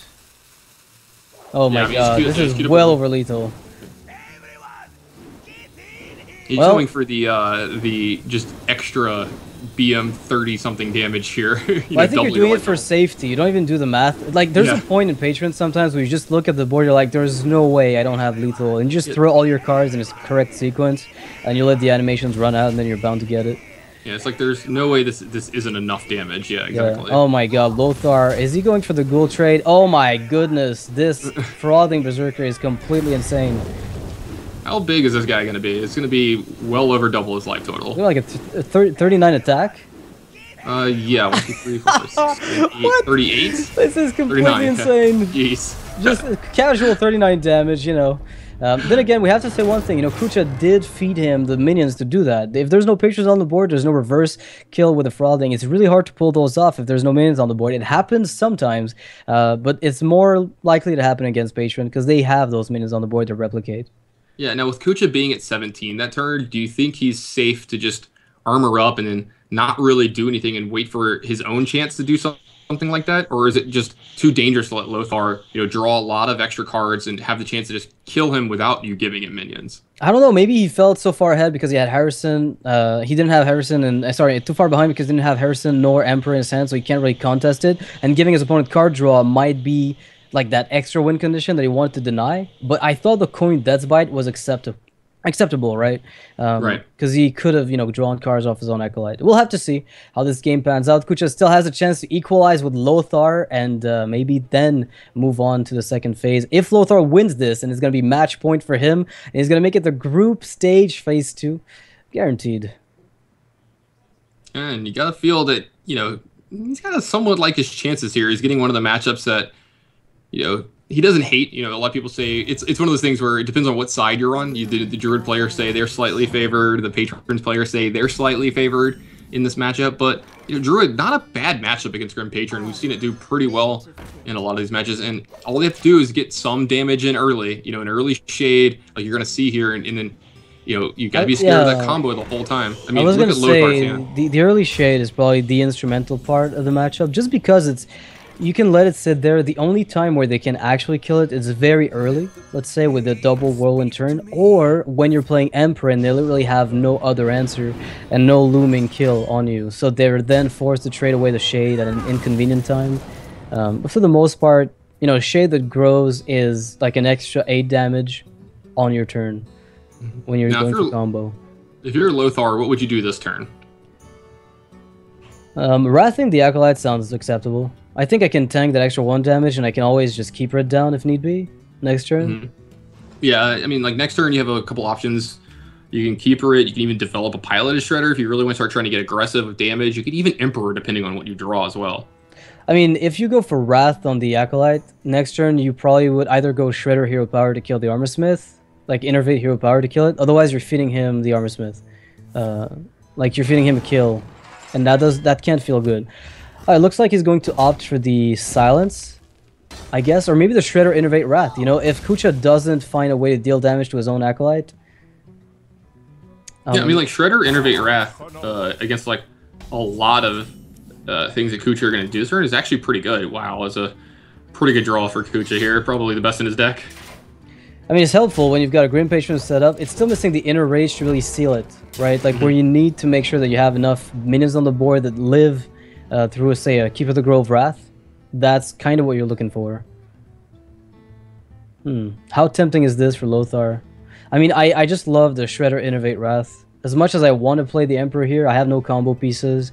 Oh my god, this is well over lethal. He's going for the just extra BM 30 something damage here. I think you're doing it for safety. You don't even do the math. Like, there's a point in Patreon sometimes where you just look at the board, you're like, there's no way I don't have lethal. And you just throw all your cards in its correct sequence, and you let the animations run out, and then you're bound to get it. Yeah, it's like there's no way this isn't enough damage. Yeah, exactly. Yeah. Oh my god, Lothar. Is he going for the ghoul trade? Oh my goodness. This Frothing Berserker is completely insane. How big is this guy going to be? It's going to be well over double his life total. Like a 39 attack? Yeah, 1, 2, 3, 4, 6, 7, 8, 38? This is completely 39. insane. Jeez. Just casual 39 damage, you know. Then again, we have to say one thing, you know, Kucha did feed him the minions to do that. If there's no pictures on the board, there's no reverse kill with the frothing. It's really hard to pull those off if there's no minions on the board. It happens sometimes, but it's more likely to happen against Patron because they have those minions on the board to replicate. Yeah, now with Kucha being at 17 that turn, do you think he's safe to just armor up and then not really do anything and wait for his own chance to do something like that? Or is it just too dangerous to let Lothar, you know, draw a lot of extra cards and have the chance to just kill him without you giving him minions? I don't know, maybe he felt so far ahead because he had Harrison. He didn't have Harrison, and sorry, too far behind because he didn't have Harrison nor Emperor in his hand, so he can't really contest it. And giving his opponent card draw might be like that extra win condition that he wanted to deny. But I thought the coin Death's Bite was acceptable, right? Right. Because he could have, you know, drawn cards off his own Acolyte. We'll have to see how this game pans out. Kucha still has a chance to equalize with Lothar and maybe then move on to the second phase. If Lothar wins this, and it's going to be match point for him, and he's going to make it the group stage phase 2, guaranteed. And you got to feel that, you know, he's got to somewhat like his chances here. He's getting one of the matchups that, you know, he doesn't hate. You know, a lot of people say it's one of those things where it depends on what side you're on. The Druid players say they're slightly favored. The Patrons players say they're slightly favored in this matchup. But, you know, Druid, not a bad matchup against Grim Patron. We've seen it do pretty well in a lot of these matches. And all they have to do is get some damage in early. You know, an early shade like you're going to see here. And then, you know, you got to be scared of that combo the whole time. I mean, I was look going to at Lothar's hand. say the early shade is probably the instrumental part of the matchup just because it's you can let it sit there. The only time where they can actually kill it is very early, let's say with a double whirlwind turn, or when you're playing Emperor and they literally have no other answer and no looming kill on you. So they're then forced to trade away the shade at an inconvenient time. But for the most part, you know, shade that grows is like an extra 8 damage on your turn when you're going for combo. If you're Lothar, what would you do this turn? Wrathing the Acolyte sounds acceptable. I think I can tank that extra 1 damage, and I can always just keep it down if need be next turn. Yeah, I mean, like next turn you have a couple options. You can keeper it. You can even develop a piloted shredder if you really want to start trying to get aggressive with damage. You could even Emperor depending on what you draw as well. I mean, if you go for Wrath on the Acolyte, next turn you probably would either go Shredder Hero Power to kill the Armorsmith, like Innervate Hero Power to kill it. Otherwise, you're feeding him the Armorsmith. Like you're feeding him a kill, and that can't feel good. It looks like he's going to opt for the Silence, I guess, or maybe the Shredder Innervate Wrath. You know, if Kucha doesn't find a way to deal damage to his own Acolyte. Yeah, I mean, like Shredder Innervate Wrath against like a lot of things that Kucha are going to do this turn is actually pretty good. Wow, it's a pretty good draw for Kucha here. Probably the best in his deck. I mean, it's helpful when you've got a Grim Patron set up. It's still missing the Inner Rage to really seal it, right? Like where you need to make sure that you have enough minions on the board that live through, say, a Keep of the Grove Wrath. That's kind of what you're looking for. How tempting is this for Lothar? I mean, I just love the Shredder Innervate Wrath. As much as I want to play the Emperor here, I have no combo pieces.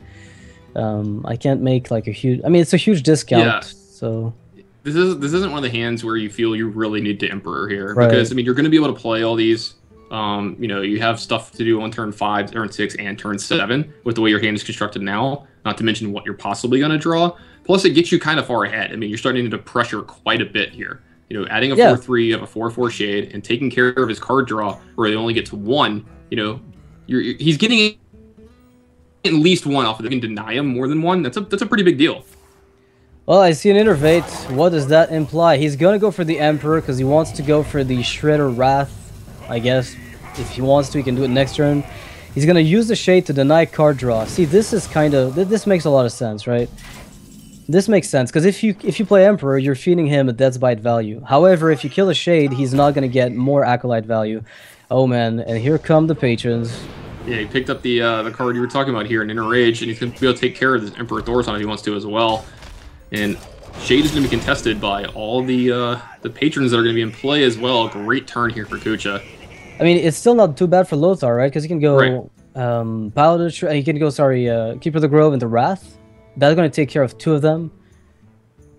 I can't make like a huge... I mean, it's a huge discount, so... This isn't one of the hands where you feel you really need to Emperor here. Right. Because, I mean, you're going to be able to play all these... you know, you have stuff to do on turn 5, turn 6, and turn 7 with the way your hand is constructed now, not to mention what you're possibly going to draw. Plus, it gets you kind of far ahead. I mean, you're starting to pressure quite a bit here. You know, adding a 4/3 of a 4/4 shade and taking care of his card draw where they only get to 1, you know, he's getting at least 1 off of it. You can deny him more than 1. That's a pretty big deal. Well, I see an Innervate. What does that imply? He's going to go for the Emperor because he wants to go for the Shredder Wrath. I guess if he wants to, he can do it next turn. He's going to use the Shade to deny card draw. See, this is kind of... This makes a lot of sense, right? This makes sense, because if you play Emperor, you're feeding him a Death's Bite value. However, if you kill a Shade, he's not going to get more Acolyte value. Oh, man, and here come the Patrons. Yeah, he picked up the card you were talking about here in Inner Rage, and he's going to be able to take care of this Emperor Thorson if he wants to as well. And Shade is going to be contested by all the Patrons that are going to be in play as well. Great turn here for Kucha. I mean, it's still not too bad for Lothar, right? Because he can go Paladin, he can go, Keeper of the Grove into Wrath. That's going to take care of 2 of them.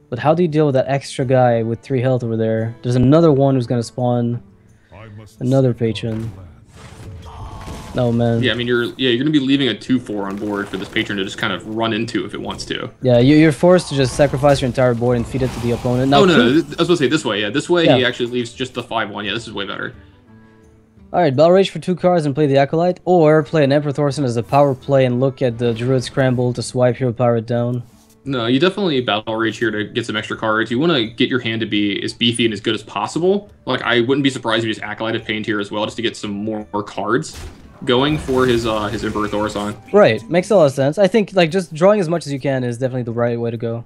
But how do you deal with that extra guy with 3 health over there? There's another one who's going to spawn another Patron. No, man. Yeah, I mean, you're gonna be leaving a 2/4 on board for this patron to just kind of run into if it wants to. Yeah, you're forced to just sacrifice your entire board and feed it to the opponent. Now, oh no, I was gonna say this way. Yeah, this way he actually leaves just the 5/1. Yeah, this is way better. All right, Battle Rage for 2 cards and play the Acolyte, or play an Emperor Thorson as a power play and look at the Druid Scramble to swipe Hero Power it down. No, you definitely Battle Rage here to get some extra cards. You want to get your hand to be as beefy and as good as possible. Like, I wouldn't be surprised if you just Acolyte of Pain here as well, just to get some more cards going for his Emperor Thorson. Right, makes a lot of sense. I think like just drawing as much as you can is definitely the right way to go.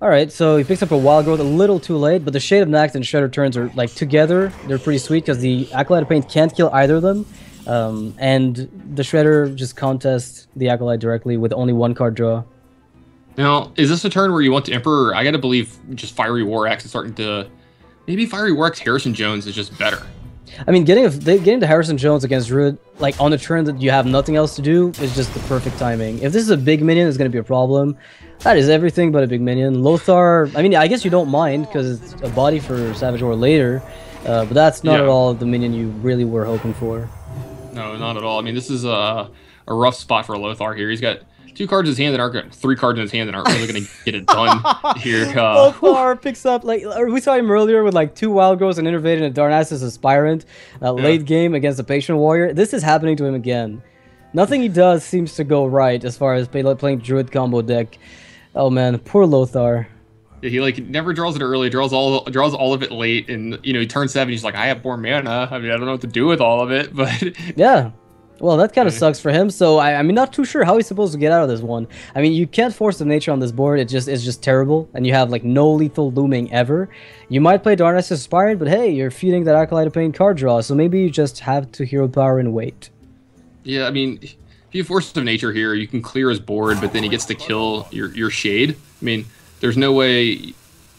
Alright, so he picks up a Wild Growth a little too late, but the Shade of Nacht and Shredder turns are like together. They're pretty sweet because the Acolyte of Pain can't kill either of them. And the Shredder just contests the Acolyte directly with only 1 card draw. Now, is this a turn where you want the Emperor? I gotta believe just Fiery War Axe is starting to... Maybe Fiery War Axe Harrison Jones is just better. I mean, getting to Harrison Jones against Druid, like on the turn that you have nothing else to do, is just the perfect timing. If this is a big minion, it's going to be a problem. That is everything but a big minion. Lothar, I mean, I guess you don't mind because it's a body for Savage War later, but that's not at all the minion you really were hoping for. No, not at all. I mean, this is a rough spot for Lothar here. He's got 2 cards in his hand that aren't good, 3 cards in his hand that aren't really going to get it done here. Lothar picks up, like, we saw him earlier with like 2 Wild Growths and Innervated and Darnassus Aspirant late game against the Patient Warrior. This is happening to him again. Nothing he does seems to go right as far as playing Druid combo deck. Oh man, poor Lothar. Yeah, he like never draws it early, draws all of it late, and you know he turns 7. He's like, I have more mana. I mean, I don't know what to do with all of it, but yeah. Well, that kind of sucks for him. So I mean, not too sure how he's supposed to get out of this one. I mean, you can't force the nature on this board. It's just terrible, and you have like no lethal looming ever. You might play Darnassus Aspirant, but hey, you're feeding that Acolyte of Pain card draw, so maybe you just have to Hero Power and wait. Yeah, I mean, if you force of nature here, you can clear his board, but then he gets to kill your Shade. I mean, there's no way,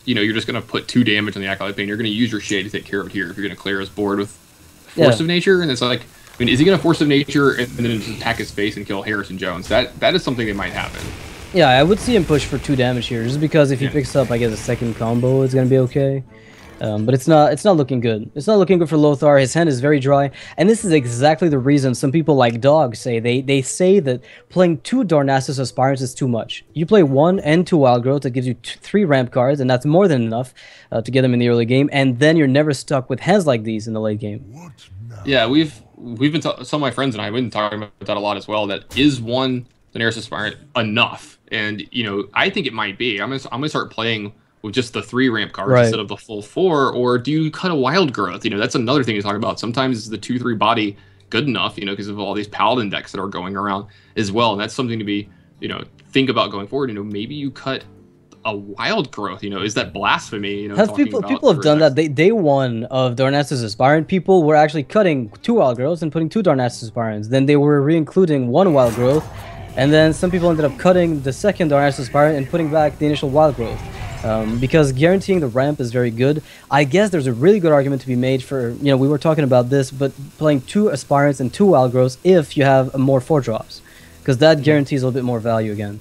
you know, you're just going to put 2 damage on the Acolyte of Pain. You're going to use your Shade to take care of it here if you're going to clear his board with Force of Nature, and it's like, I mean, is he going to Force of Nature and then just attack his face and kill Harrison Jones? That is something that might happen. Yeah, I would see him push for 2 damage here, just because if he picks up, I guess, a second combo, it's going to be okay. But it's not looking good. It's not looking good for Lothar. His hand is very dry, and this is exactly the reason some people like Dog say they say that playing 2 Darnassus Aspirants is too much. You play 1 and 2 Wild Growth, that gives you 3 ramp cards, and that's more than enough to get them in the early game, and then you're never stuck with hands like these in the late game. Yeah, we've been some of my friends and I have been talking about that a lot as well. That is 1 Daenerys Aspirant enough, and you know I think it might be. I'm gonna start playing with just the 3 ramp cards instead of the full 4, or do you cut a Wild Growth? You know, that's another thing to talk about. Sometimes is the 2/3 body good enough, you know, because of all these Paladin decks that are going around as well, and that's something to be, you know, think about going forward. You know, maybe you cut a Wild Growth. You know, is that blasphemy? You know, people have done that. Day 1 of Darnassus Aspirant, people were actually cutting 2 Wild Growths and putting 2 Darnassus Aspirants. Then they were re-including 1 Wild Growth, and then some people ended up cutting the second Darnassus Aspirant and putting back the initial Wild Growth. Because guaranteeing the ramp is very good. I guess there's a really good argument to be made for, you know, we were talking about this, but playing 2 Aspirants and 2 Wild Growths if you have more 4-drops. Because that guarantees a little bit more value again.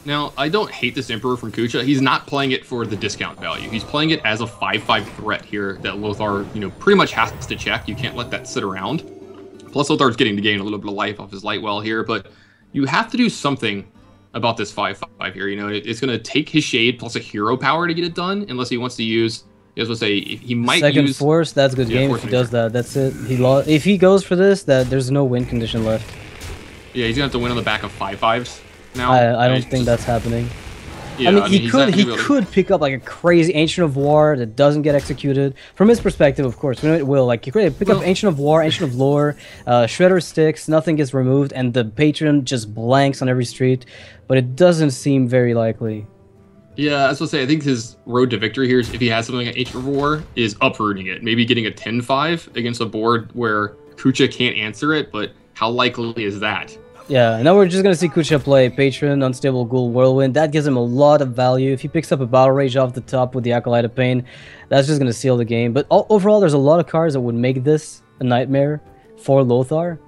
Now, I don't hate this Emperor from Kucha. He's not playing it for the discount value. He's playing it as a 5/5 threat here that Lothar, you know, pretty much has to check. You can't let that sit around. Plus, Lothar's getting to gain a little bit of life off his Lightwell here, but you have to do something about this 5/5 here. You know, it's going to take his Shade plus a Hero Power to get it done, unless he wants to use, as we'll say, he might second use... Force, that's good game if he does that. That's it. He lost. If he goes for this, there's no win condition left. Yeah, he's going to have to win on the back of 5/5s now. I don't think that's happening. Yeah, I mean, he could pick up like a crazy Ancient of War that doesn't get executed. From his perspective, of course, we know it will. Like, he could pick up Ancient of War, Ancient of Lore, Shredder sticks, nothing gets removed, and the patron just blanks on every street. But it doesn't seem very likely. Yeah, I was going to say, I think his road to victory here is, if he has something like Ancient of War, is uprooting it. Maybe getting a 10/5 against a board where Kucha can't answer it, but how likely is that? Yeah, now we're just going to see Kucha play Patron, Unstable Ghoul, Whirlwind. That gives him a lot of value. If he picks up a Battle Rage off the top with the Acolyte of Pain, that's just going to seal the game. But overall, there's a lot of cards that would make this a nightmare for Lothar.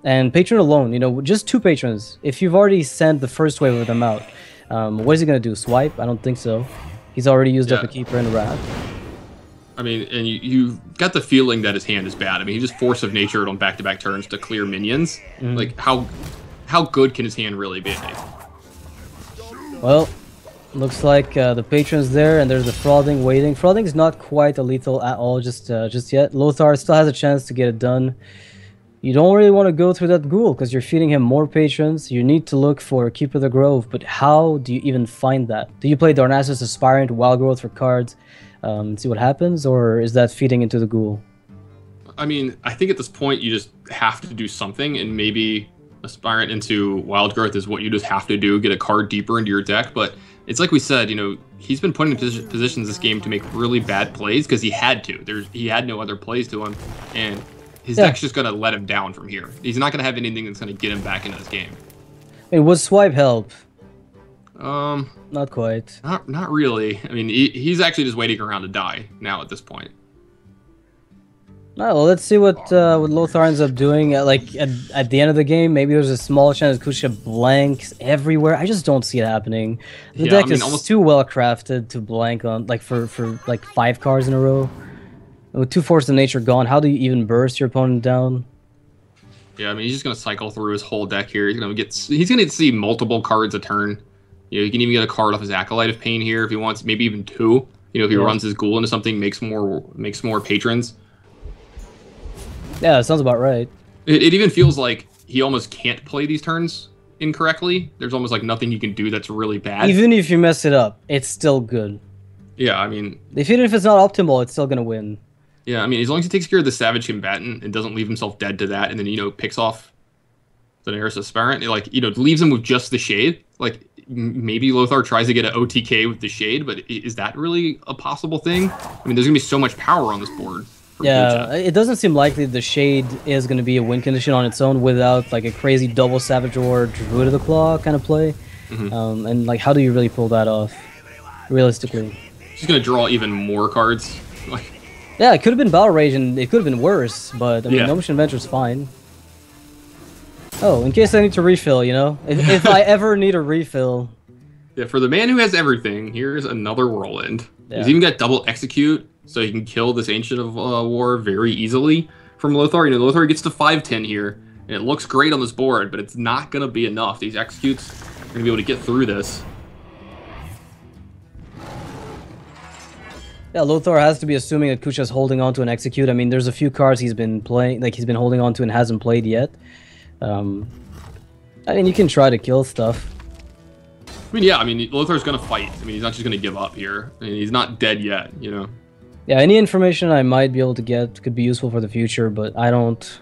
And Patron alone, you know, just 2 Patrons. If you've already sent the first wave of them out, what is he going to do? Swipe? I don't think so. He's already used up a Keeper and a Wrath. I mean, and you got the feeling that his hand is bad. I mean, he just Force of Nature on back-to-back turns to clear minions. Like, how good can his hand really be? Well, looks like the patron's there, and there's the Frothing waiting. Frothing's not quite a lethal at all just yet. Lothar still has a chance to get it done. You don't really want to go through that ghoul because you're feeding him more patrons. You need to look for Keeper of the Grove, but how do you even find that? Do you play Darnassus Aspirant, Wild Growth for cards, see what happens, or is that feeding into the ghoul? I mean, I think at this point you just have to do something, and maybe Aspirant into Wild Growth is what you just have to do, get a card deeper into your deck. But it's like we said, you know, he's been put in positions this game to make really bad plays because he had to. He had no other plays to him, and his deck's just going to let him down from here. He's not going to have anything that's going to get him back into this game. I mean, would swipe help? Not quite. Not really. I mean, he's actually just waiting around to die now at this point. Alright, well, let's see what Lothar ends up doing. At the end of the game, maybe there's a small chance Kucha blanks everywhere. I just don't see it happening. The deck is almost too well crafted to blank on, like, for like 5 cards in a row. With 2 Force of Nature gone, how do you even burst your opponent down? Yeah, I mean, he's just gonna cycle through his whole deck here. He's gonna see multiple cards a turn. You know, he can even get a card off his Acolyte of Pain here if he wants, maybe even 2. You know, if he runs his Ghoul into something, makes more patrons. Yeah, that sounds about right. It even feels like he almost can't play these turns incorrectly. There's almost like nothing you can do that's really bad. Even if you mess it up, it's still good. Yeah, I mean, even if it's not optimal, it's still gonna win. Yeah, I mean, as long as he takes care of the Savage Combatant and doesn't leave himself dead to that, and then, you know, picks off the Daenerys Aspirant, like, you know, leaves him with just the Shade. Like, maybe Lothar tries to get an OTK with the Shade, but is that really a possible thing? I mean, there's gonna be so much power on this board. Yeah, it doesn't seem likely the Shade is going to be a win condition on its own without like a crazy double Savage or Druid of the Claw kind of play. And like, how do you really pull that off, realistically? He's going to draw even more cards. Yeah, it could have been Battle Rage and it could have been worse, but I mean, No Mission Adventure's fine. Oh, in case I need to refill, you know? If I ever need a refill. Yeah, for the man who has everything, here's another Whirlwind. Yeah. He's even got double Execute, so he can kill this Ancient of War very easily from Lothar. You know, Lothar gets to 5/10 here, and it looks great on this board, but it's not going to be enough. These Executes are going to be able to get through this. Yeah, Lothar has to be assuming that Kucha's holding on to an Execute. I mean, there's a few cards he's been playing, like he's been holding on to and hasn't played yet. I mean, you can try to kill stuff. I mean, yeah, I mean, Lothar's going to fight. I mean, he's not just going to give up here. I mean, he's not dead yet, you know? Yeah, any information I might be able to get could be useful for the future, but I don't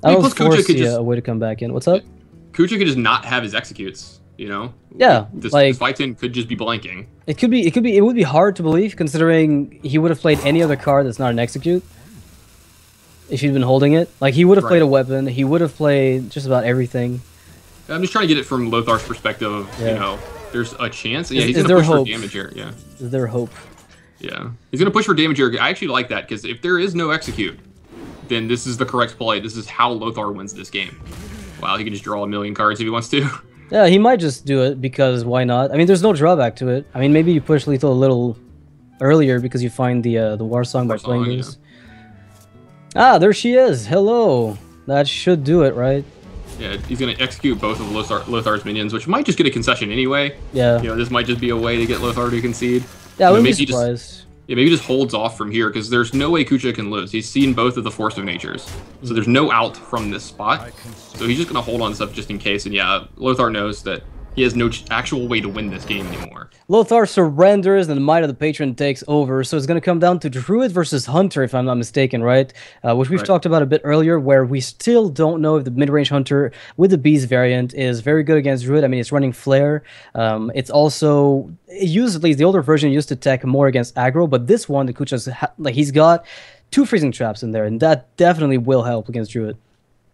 foresee a way to come back in. What's up? Kucha could just not have his Executes, you know? Yeah, this 5/10 could just be blanking. It would be hard to believe, considering he would have played any other card that's not an Execute. If he'd been holding it. Like, he would have played a weapon, he would have played just about everything. I'm just trying to get it from Lothar's perspective of, you know, there's a chance. Yeah, he's going to push for damage here, yeah. Is there hope? Yeah, he's going to push for damage here. I actually like that, because if there is no Execute, then this is the correct play. This is how Lothar wins this game. Wow, he can just draw a million cards if he wants to. Yeah, he might just do it, because why not? I mean, there's no drawback to it. I mean, maybe you push lethal a little earlier because you find the War Song by playing this. Yeah. Ah, there she is. Hello. That should do it, right? Yeah, he's going to execute both of Lothar's minions, which might just get a concession anyway. Yeah. You know, this might just be a way to get Lothar to concede. Yeah, I wouldn't be surprised. Maybe he just holds off from here, because there's no way Kucha can lose. He's seen both of the Force of Natures. So there's no out from this spot. So he's just going to hold on stuff just in case. And yeah, Lothar knows that he has no actual way to win this game anymore. Lothar surrenders and the might of the patron takes over. So it's going to come down to Druid versus Hunter, if I'm not mistaken, right? Which we've talked about a bit earlier, where we still don't know if the mid-range Hunter with the Beast variant is very good against Druid. I mean, it's running Flare. It's also, at least the older version used to tech more against aggro, but this one, the Kucha's, he's got 2 freezing traps in there, and that definitely will help against Druid.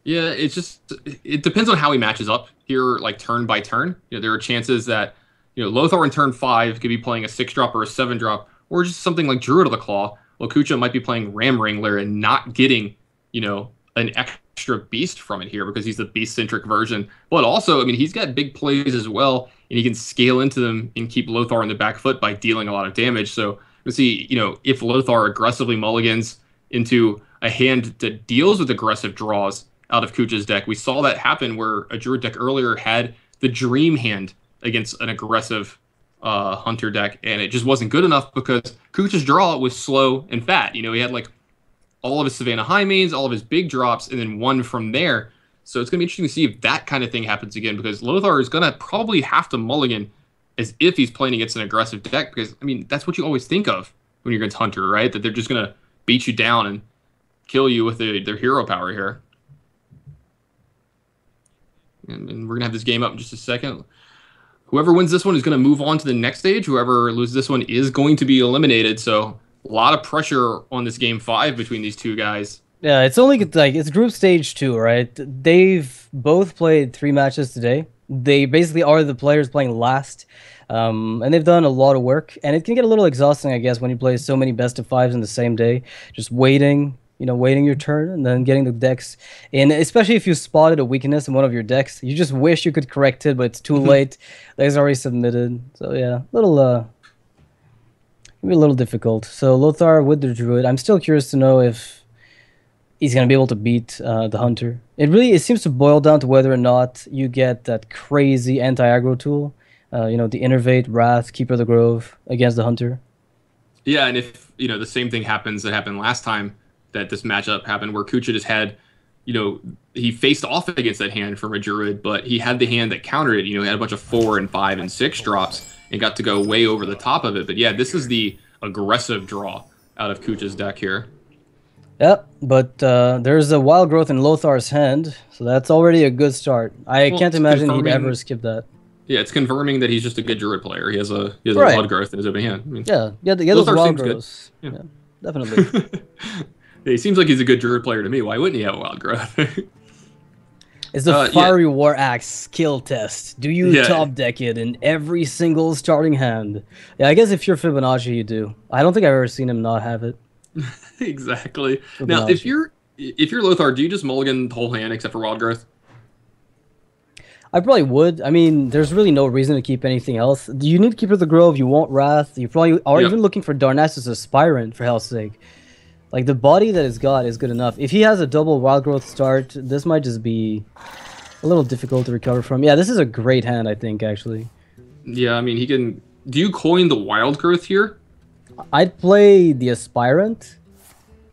Yeah, it depends on how he matches up here, like turn by turn. You know, there are chances that, you know, Lothar in turn 5 could be playing a 6-drop or a 7-drop, or just something like Druid of the Claw. Well, Kucha might be playing Ram Wrangler and not getting, you know, an extra beast from it here because he's the beast-centric version. But also, I mean, he's got big plays as well, and he can scale into them and keep Lothar on the back foot by dealing a lot of damage. So Let's see, if Lothar aggressively mulligans into a hand that deals with aggressive draws out of Kucha's deck. We saw that happen where a Druid deck earlier had the Dream hand against an aggressive Hunter deck, and it just wasn't good enough because Kucha's draw was slow and fat. He had like all of his Savannah High mains, all of his big drops, and then one from there. So it's going to be interesting to see if that kind of thing happens again, because Lothar is going to probably have to mulligan as if he's playing against an aggressive deck, because, that's what you always think of when you're against Hunter, right? That they're just going to beat you down and kill you with their hero power here. And we're going to have this game up in just a second. Whoever wins this one is going to move on to the next stage. Whoever loses this one is going to be eliminated. So a lot of pressure on this game 5 between these two guys. Yeah, it's only it's group stage 2, right? They've both played 3 matches today. They basically are the players playing last, and they've done a lot of work. And it can get a little exhausting, I guess, when you play so many best of 5s in the same day, just waiting your turn and then getting the decks in. Especially if you spotted a weakness in one of your decks, you just wish you could correct it, but it's too late. It's already submitted. So yeah, maybe a little difficult. So Lothar with the Druid. I'm still curious to know if he's going to be able to beat the Hunter. It seems to boil down to whether or not you get that crazy anti-aggro tool, the Innervate, Wrath, Keeper of the Grove against the Hunter. Yeah, and if, the same thing happens that happened last time that this matchup happened, where Kucha just had, he faced off against that hand from a Druid, but he had the hand that countered it. He had a bunch of 4 and 5 and 6 drops and got to go way over the top of it. But yeah, this is the aggressive draw out of Kucha's deck here. Yep, but there's a Wild Growth in Lothar's hand, so that's already a good start. I can't imagine he'd ever skip that. Yeah, it's confirming that he's just a good Druid player. He has a Wild Growth in his open hand. Yeah, those Wild Growths. Yeah, definitely. Yeah, he seems like he's a good Druid player to me. Why wouldn't he have a Wild Growth? It's the Fiery War Axe skill test. Do you top deck it in every single starting hand? Yeah, I guess if you're Fibonacci, you do. I don't think I've ever seen him not have it. Exactly. Now, if you're Lothar, do you just mulligan the whole hand except for Wild Growth? I probably would. There's really no reason to keep anything else. You need Keeper of the Grove. You want Wrath. You probably are even looking for Darnassus Aspirant, for hell's sake. Like, the body that it's got is good enough. If he has a double Wild Growth start, this might just be a little difficult to recover from. Yeah, this is a great hand, I think, actually. Yeah, he can... Do you coin the Wild Growth here? I'd play the Aspirant.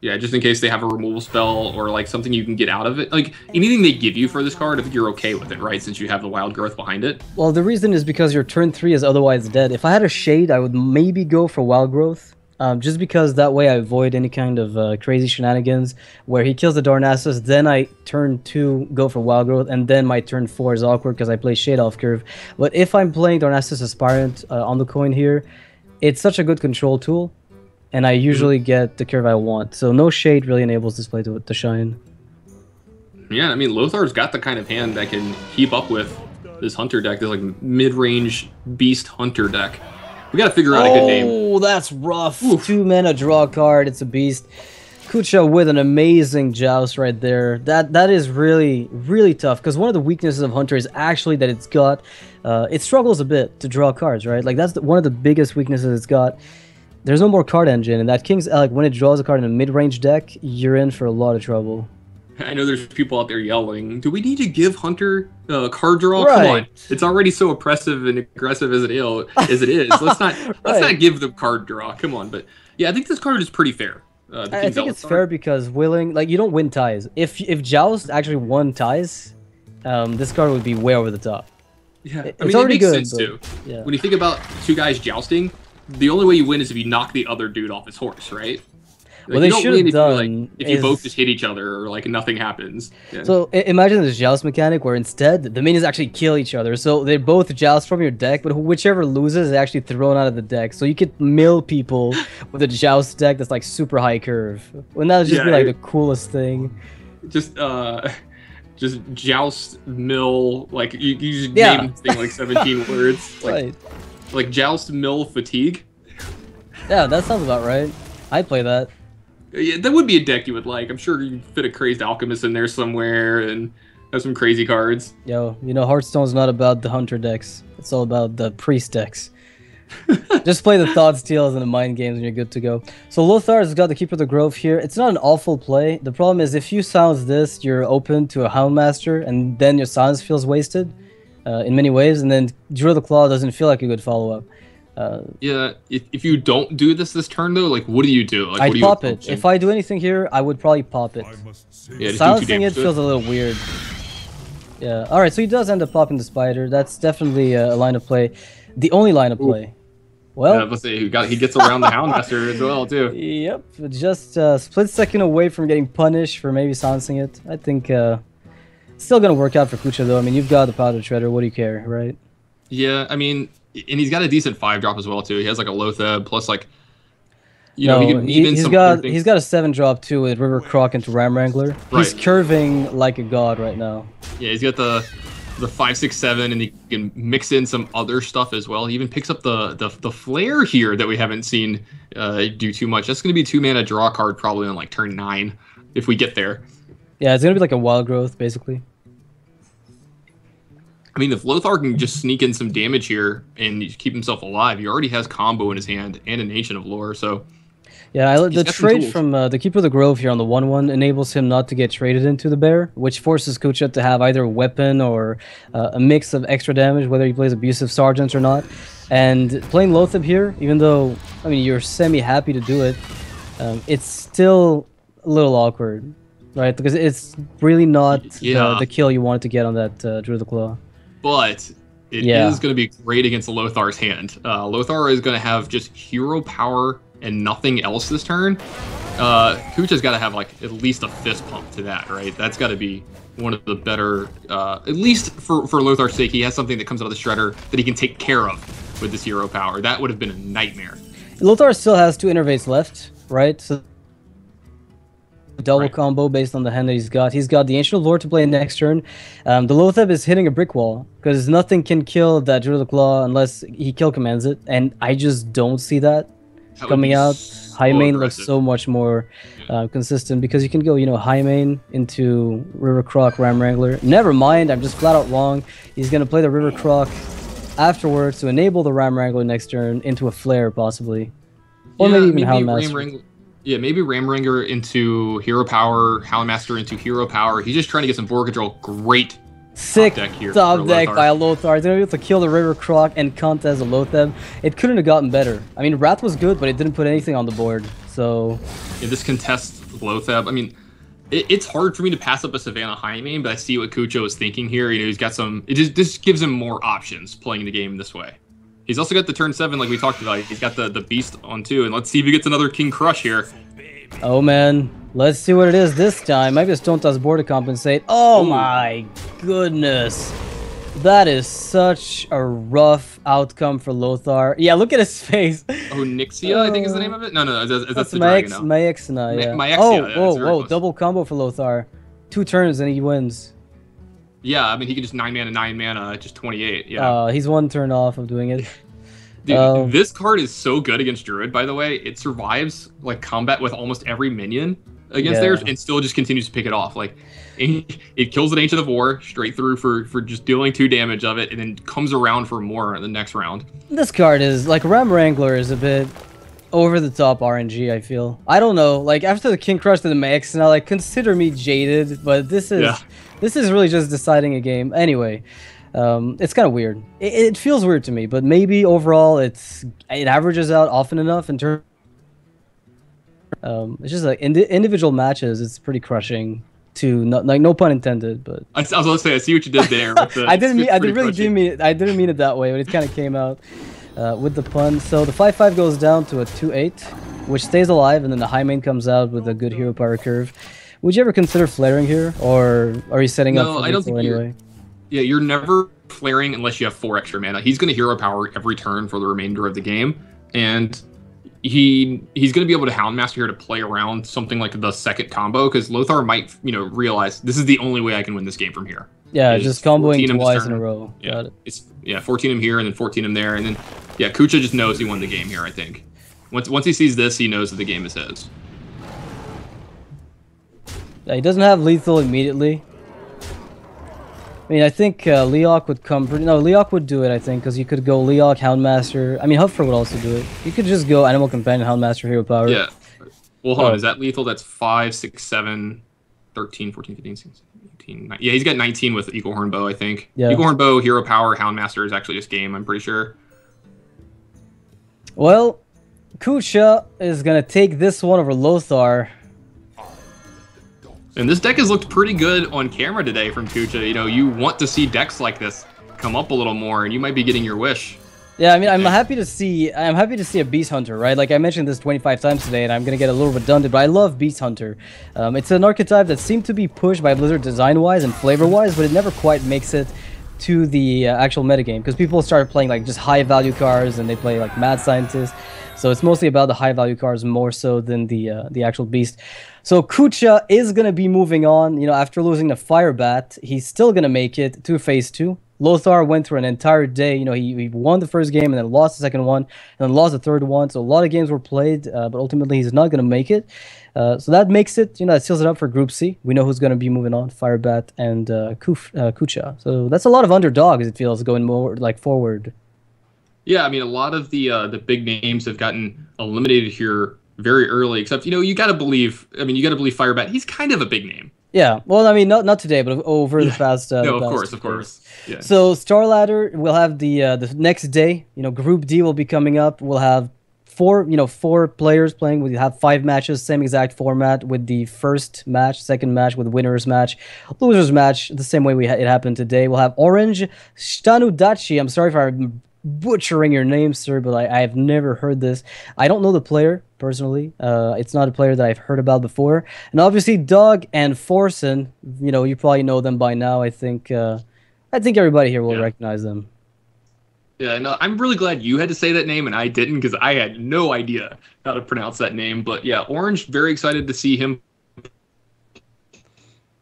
Yeah, just in case they have a removal spell or like something you can get out of it. Like anything they give you for this card, I think you're okay with it, right? Since you have the Wild Growth behind it. Well, the reason is because your turn 3 is otherwise dead. If I had a Shade, I would maybe go for Wild Growth. Just because that way I avoid any kind of crazy shenanigans where he kills the Darnassus, then I turn 2 go for Wild Growth, and then my turn 4 is awkward because I play Shade off curve. But if I'm playing Darnassus Aspirant on the coin here, it's such a good control tool, and I usually get the curve I want. So no Shade really enables this play to shine. Yeah, Lothar's got the kind of hand that can keep up with this Hunter deck, this like mid-range Beast Hunter deck. We got to figure out a good name. Oh, that's rough. Oof. 2 mana, draw a card. It's a beast. Kucha with an amazing Joust right there. That is really, really tough, because one of the weaknesses of Hunter is actually that it's got... it struggles a bit to draw cards, right? Like, that's one of the biggest weaknesses it's got. There's no more card engine, and that King's Elk, when it draws a card in a mid-range deck, you're in for a lot of trouble. I know there's people out there yelling, do we need to give Hunter card draw? Right. Come on. It's already so oppressive and aggressive as it is. Let's not give them card draw. Come on. But yeah, I think this card is pretty fair. I think it's fair because you don't win ties. If Joust actually won ties, this card would be way over the top. Yeah, it's already it makes good, sense too. Yeah. When you think about 2 guys jousting, the only way you win is if you knock the other dude off his horse, right? Well, they should have done if you both just hit each other or like nothing happens. Yeah. So imagine this joust mechanic where instead the minions actually kill each other. So they both joust from your deck, but whichever loses is actually thrown out of the deck. So you could mill people with a joust deck that's like super high curve. Wouldn't that just be like the coolest thing? Just joust mill, like you just name this thing like 17 words. Like, like joust mill fatigue. Yeah, that sounds about right. I'd play that. Yeah, that would be a deck you would like. I'm sure you'd fit a Crazed Alchemist in there somewhere and have some crazy cards. Yo, Hearthstone's not about the Hunter decks. It's all about the Priest decks. Just play the Thought Steals and the Mind Games and you're good to go. So Lothar has got the Keeper of the Grove here. It's not an awful play. The problem is if you silence this, you're open to a Houndmaster, and then your silence feels wasted in many ways, and then Druid of the Claw doesn't feel like a good follow-up. Yeah, if you don't do this turn though, like what do you do? Like, I'd pop it. If I do anything here, I would probably pop it. Yeah, silencing it feels a little weird. Yeah. All right. So he does end up popping the Spider. That's definitely a line of play. The only line of play. Well, yeah, let's say he gets around the Houndmaster as well too. Yep. Just split second away from getting punished for maybe silencing it. I think still gonna work out for Kucha though. I mean, you've got the Powder Shredder. What do you care, right? Yeah. I mean, and he's got a decent 5-drop as well too. He has like a Lothar plus like. You know, he's got a 7-drop too with River Croc into Ram Wrangler. He's Right. curving like a god right now. Yeah, he's got the 5, 6, 7, and he can mix in some other stuff as well. He even picks up the flare here that we haven't seen do too much. That's going to be 2-mana draw card probably on like turn 9 if we get there. Yeah, it's gonna be like a Wild Growth basically. I mean, if Lothar can just sneak in some damage here and keep himself alive, he already has combo in his hand and an Ancient of Lore, so. Yeah, the trade from the Keeper of the Grove here on the 1/1 enables him not to get traded into the bear, which forces Kucha to have either a weapon or a mix of extra damage, whether he plays Abusive Sergeant or not. And playing Lothar here, even though, I mean, you're semi-happy to do it, it's still a little awkward, right? Because it's really not the kill you wanted to get on that Druid of the Claw. But it is going to be great against Lothar's hand. Lothar is going to have just hero power and nothing else this turn. Kucha's got to have like at least a fist pump to that, right? That's got to be one of the better, at least for Lothar's sake, he has something that comes out of the Shredder that he can take care of with this hero power. That would have been a nightmare. Lothar still has 2 Innervates left, right? So double combo based on the hand that he's got. He's got the Ancient of Lore to play next turn. The Lothar is hitting a brick wall because nothing can kill that Druid of the Claw unless he kill commands it, and I just don't see that coming out. So high main aggressive. looks so much more consistent because you can go, high main into River Croc, Ram Wrangler. Never mind, I'm just flat out wrong. He's going to play the River Croc afterwards to enable the Ram Wrangler next turn into a flare, possibly. Or maybe even Houndmaster. Yeah, maybe Ram Wrangler into hero power, Houndmaster into hero power. He's just trying to get some board control. Great Sick top deck here top deck Lothar. by Lothar. He's going to be able to kill the River Croc and count as a Lothar. It couldn't have gotten better. I mean, Wrath was good, but it didn't put anything on the board. So Yeah, this contests Lothar. I mean, it's hard for me to pass up a Savannah high main, but I see what Kucha is thinking here. He's got some. This gives him more options playing the game this way. He's also got the turn 7, like we talked about. He's got the beast on 2, and let's see if he gets another King Crush here. Oh man, let's see what it is this time. Maybe it's Don't Toss board to compensate. Oh my goodness. That is such a rough outcome for Lothar. Yeah, look at his face. Oh, Nixia, I think is the name of it? No, that's the dragon now. Maexina, yeah. Maexia, whoa, double combo for Lothar. 2 turns and he wins. Yeah, I mean, he can just 9 mana, just 28, yeah. He's 1 turn off of doing it. Dude, this card is so good against Druid, by the way. It survives like combat with almost every minion against theirs and still just continues to pick it off. Like, it kills an Ancient of War straight through for just dealing 2 damage of it, and then comes around for more in the next round. This card is, like, Ram Wrangler is a bit over the top RNG, I feel. I don't know, like, after the King Crush to the Max, now, like, consider me jaded, but this is really just deciding a game. Anyway. It's kind of weird. It feels weird to me, but maybe overall it averages out often enough in terms. It's just like individual matches. It's pretty crushing. No pun intended, but I was gonna say I see what you did there. With the, I didn't mean it that way, but it kind of came out with the pun. So the 5/5 goes down to a 2/8, which stays alive, and then the high main comes out with a good hero power curve. Would you ever consider flaring here, or are you setting up for I don't think anyway? Yeah, you're never flaring unless you have 4 extra mana. He's going to hero power every turn for the remainder of the game, and he's going to be able to Houndmaster here to play around something like the second combo, because Lothar might realize this is the only way I can win this game from here. Yeah, just comboing twice in a row. Yeah, Got it. 14 him here and then 14 him there, and then Kucha just knows he won the game here. I think once he sees this, he knows that the game is his. Yeah, he doesn't have lethal immediately. I mean, I think Leok would come. No, Leok would do it. I think because you could go Leok, Houndmaster. I mean, Huffer would also do it. You could just go Animal Companion, Houndmaster, Hero Power. Yeah. Well, hold on. Is that lethal? That's 5, 6, 7, 13, 14, 15, 16, 18, 19. Yeah, he's got 19 with Eagle Horn Bow, I think. Yeah. Eagle Horn Bow, Hero Power, Houndmaster is actually just game, I'm pretty sure. Well, Kucha is going to take this one over Lothar. And this deck has looked pretty good on camera today from Kucha. You know, you want to see decks like this come up a little more, and you might be getting your wish. Yeah, I mean, I'm happy to see a Beast Hunter, right? Like I mentioned this 25 times today, and I'm gonna get a little redundant, but I love Beast Hunter. It's an archetype that seemed to be pushed by Blizzard design-wise and flavor-wise, but it never quite makes it to the actual metagame because people start playing like just high-value cards, and they play like Mad Scientist. So it's mostly about the high-value cards more so than the actual beast. So Kucha is gonna be moving on. You know, after losing to Firebat, he's still gonna make it to Phase 2. Lothar went through an entire day. You know, he won the first game and then lost the second one and then lost the third one. So a lot of games were played, but ultimately he's not going to make it. So that makes it, you know, that seals it up for Group C. We know who's going to be moving on, Firebat and Kucha. So that's a lot of underdogs, it feels, going more like forward. Yeah, I mean, a lot of the big names have gotten eliminated here very early, except, you know, you got to believe Firebat, he's kind of a big name. Yeah, well, I mean, not today, but over the past. No, of course. Yeah. So Star Ladder, we'll have the next day. You know, Group D will be coming up. We'll have four players playing. We have 5 matches, same exact format with the first match, second match with winners match, losers match, the same way it happened today. We'll have Orange Stanudachi. I'm sorry if I'm butchering your name, sir, but I have never heard this. I don't know the player personally. It's not a player that I've heard about before. And obviously Doug and Forsen, you know, you probably know them by now. I think everybody here will recognize them. Yeah, no, I'm really glad you had to say that name and I didn't, because I had no idea how to pronounce that name. But yeah, Orange, very excited to see him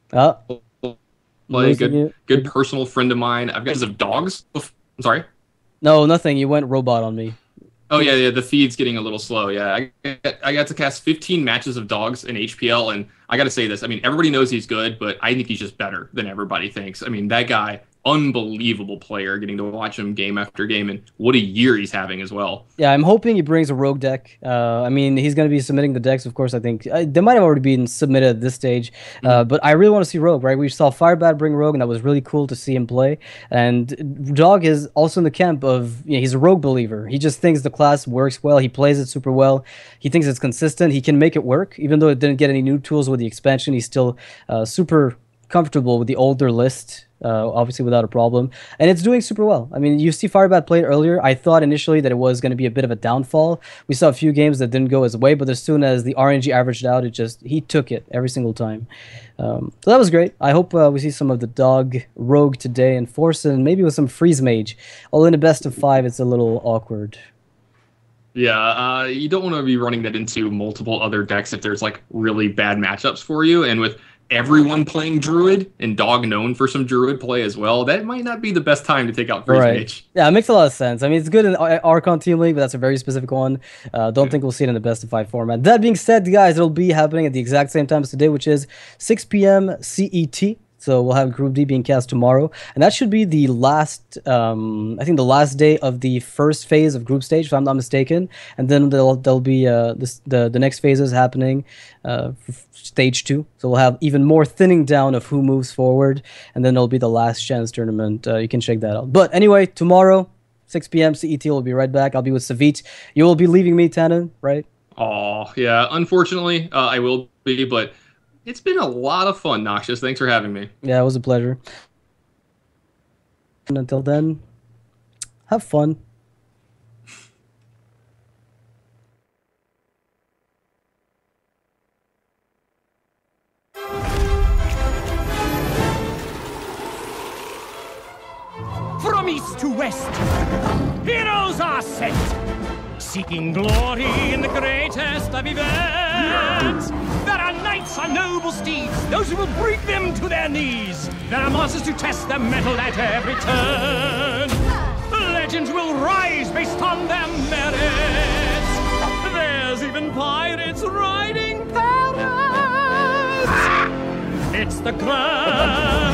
play. Good personal friend of mine. I've got of dogs. I'm sorry. No, nothing. You went robot on me. Oh yeah, the feed's getting a little slow. Yeah, I got to cast 15 matches of dogs in HPL, and I got to say this. I mean, everybody knows he's good, but I think he's just better than everybody thinks. I mean, that guy, unbelievable player. Getting to watch him game after game, and what a year he's having as well. Yeah, I'm hoping he brings a rogue deck. I mean, he's going to be submitting the decks, of course. I think they might have already been submitted at this stage, but I really want to see rogue. Right, we saw Firebat bring rogue, and that was really cool to see him play. And Dog is also in the camp of, you know, he's a rogue believer. He just thinks the class works well. He plays it super well. He thinks it's consistent. He can make it work, even though it didn't get any new tools with the expansion. He's still super comfortable with the older list. Obviously without a problem, and it's doing super well. I mean, you see Firebat played earlier. I thought initially that it was going to be a bit of a downfall. We saw a few games that didn't go his way, but as soon as the RNG averaged out, he took it every single time. So that was great. I hope we see some of the Dog Rogue today and Forsen, maybe with some Freeze Mage. Although in a best of 5, it's a little awkward. Yeah, you don't want to be running that into multiple other decks if there's like really bad matchups for you, and with everyone playing Druid and Dog known for some Druid play as well, that might not be the best time to take out Freeze Mage. Yeah, it makes a lot of sense. I mean, it's good in Archon Team League, but that's a very specific one. Don't think we'll see it in the best of 5 format. That being said, guys, it'll be happening at the exact same time as today, which is 6 p.m. CET. So we'll have Group D being cast tomorrow, and that should be the last, I think the last day of the first phase of group stage, if I'm not mistaken. And then there'll be the next phases happening, stage 2. So we'll have even more thinning down of who moves forward, and then there'll be the last chance tournament. You can check that out. But anyway, tomorrow, 6 p.m. CET, we'll be right back. I'll be with Savit. You will be leaving me, Tannen, right? Oh yeah, unfortunately, I will be, but it's been a lot of fun, Noxious. Thanks for having me. Yeah, it was a pleasure. And until then, have fun. From east to west, heroes are sent, seeking glory in the greatest of events. There are knights on noble steeds, those who will bring them to their knees. There are monsters to test their mettle at every turn. Legends will rise based on their merits. There's even pirates riding parrots. It's the grand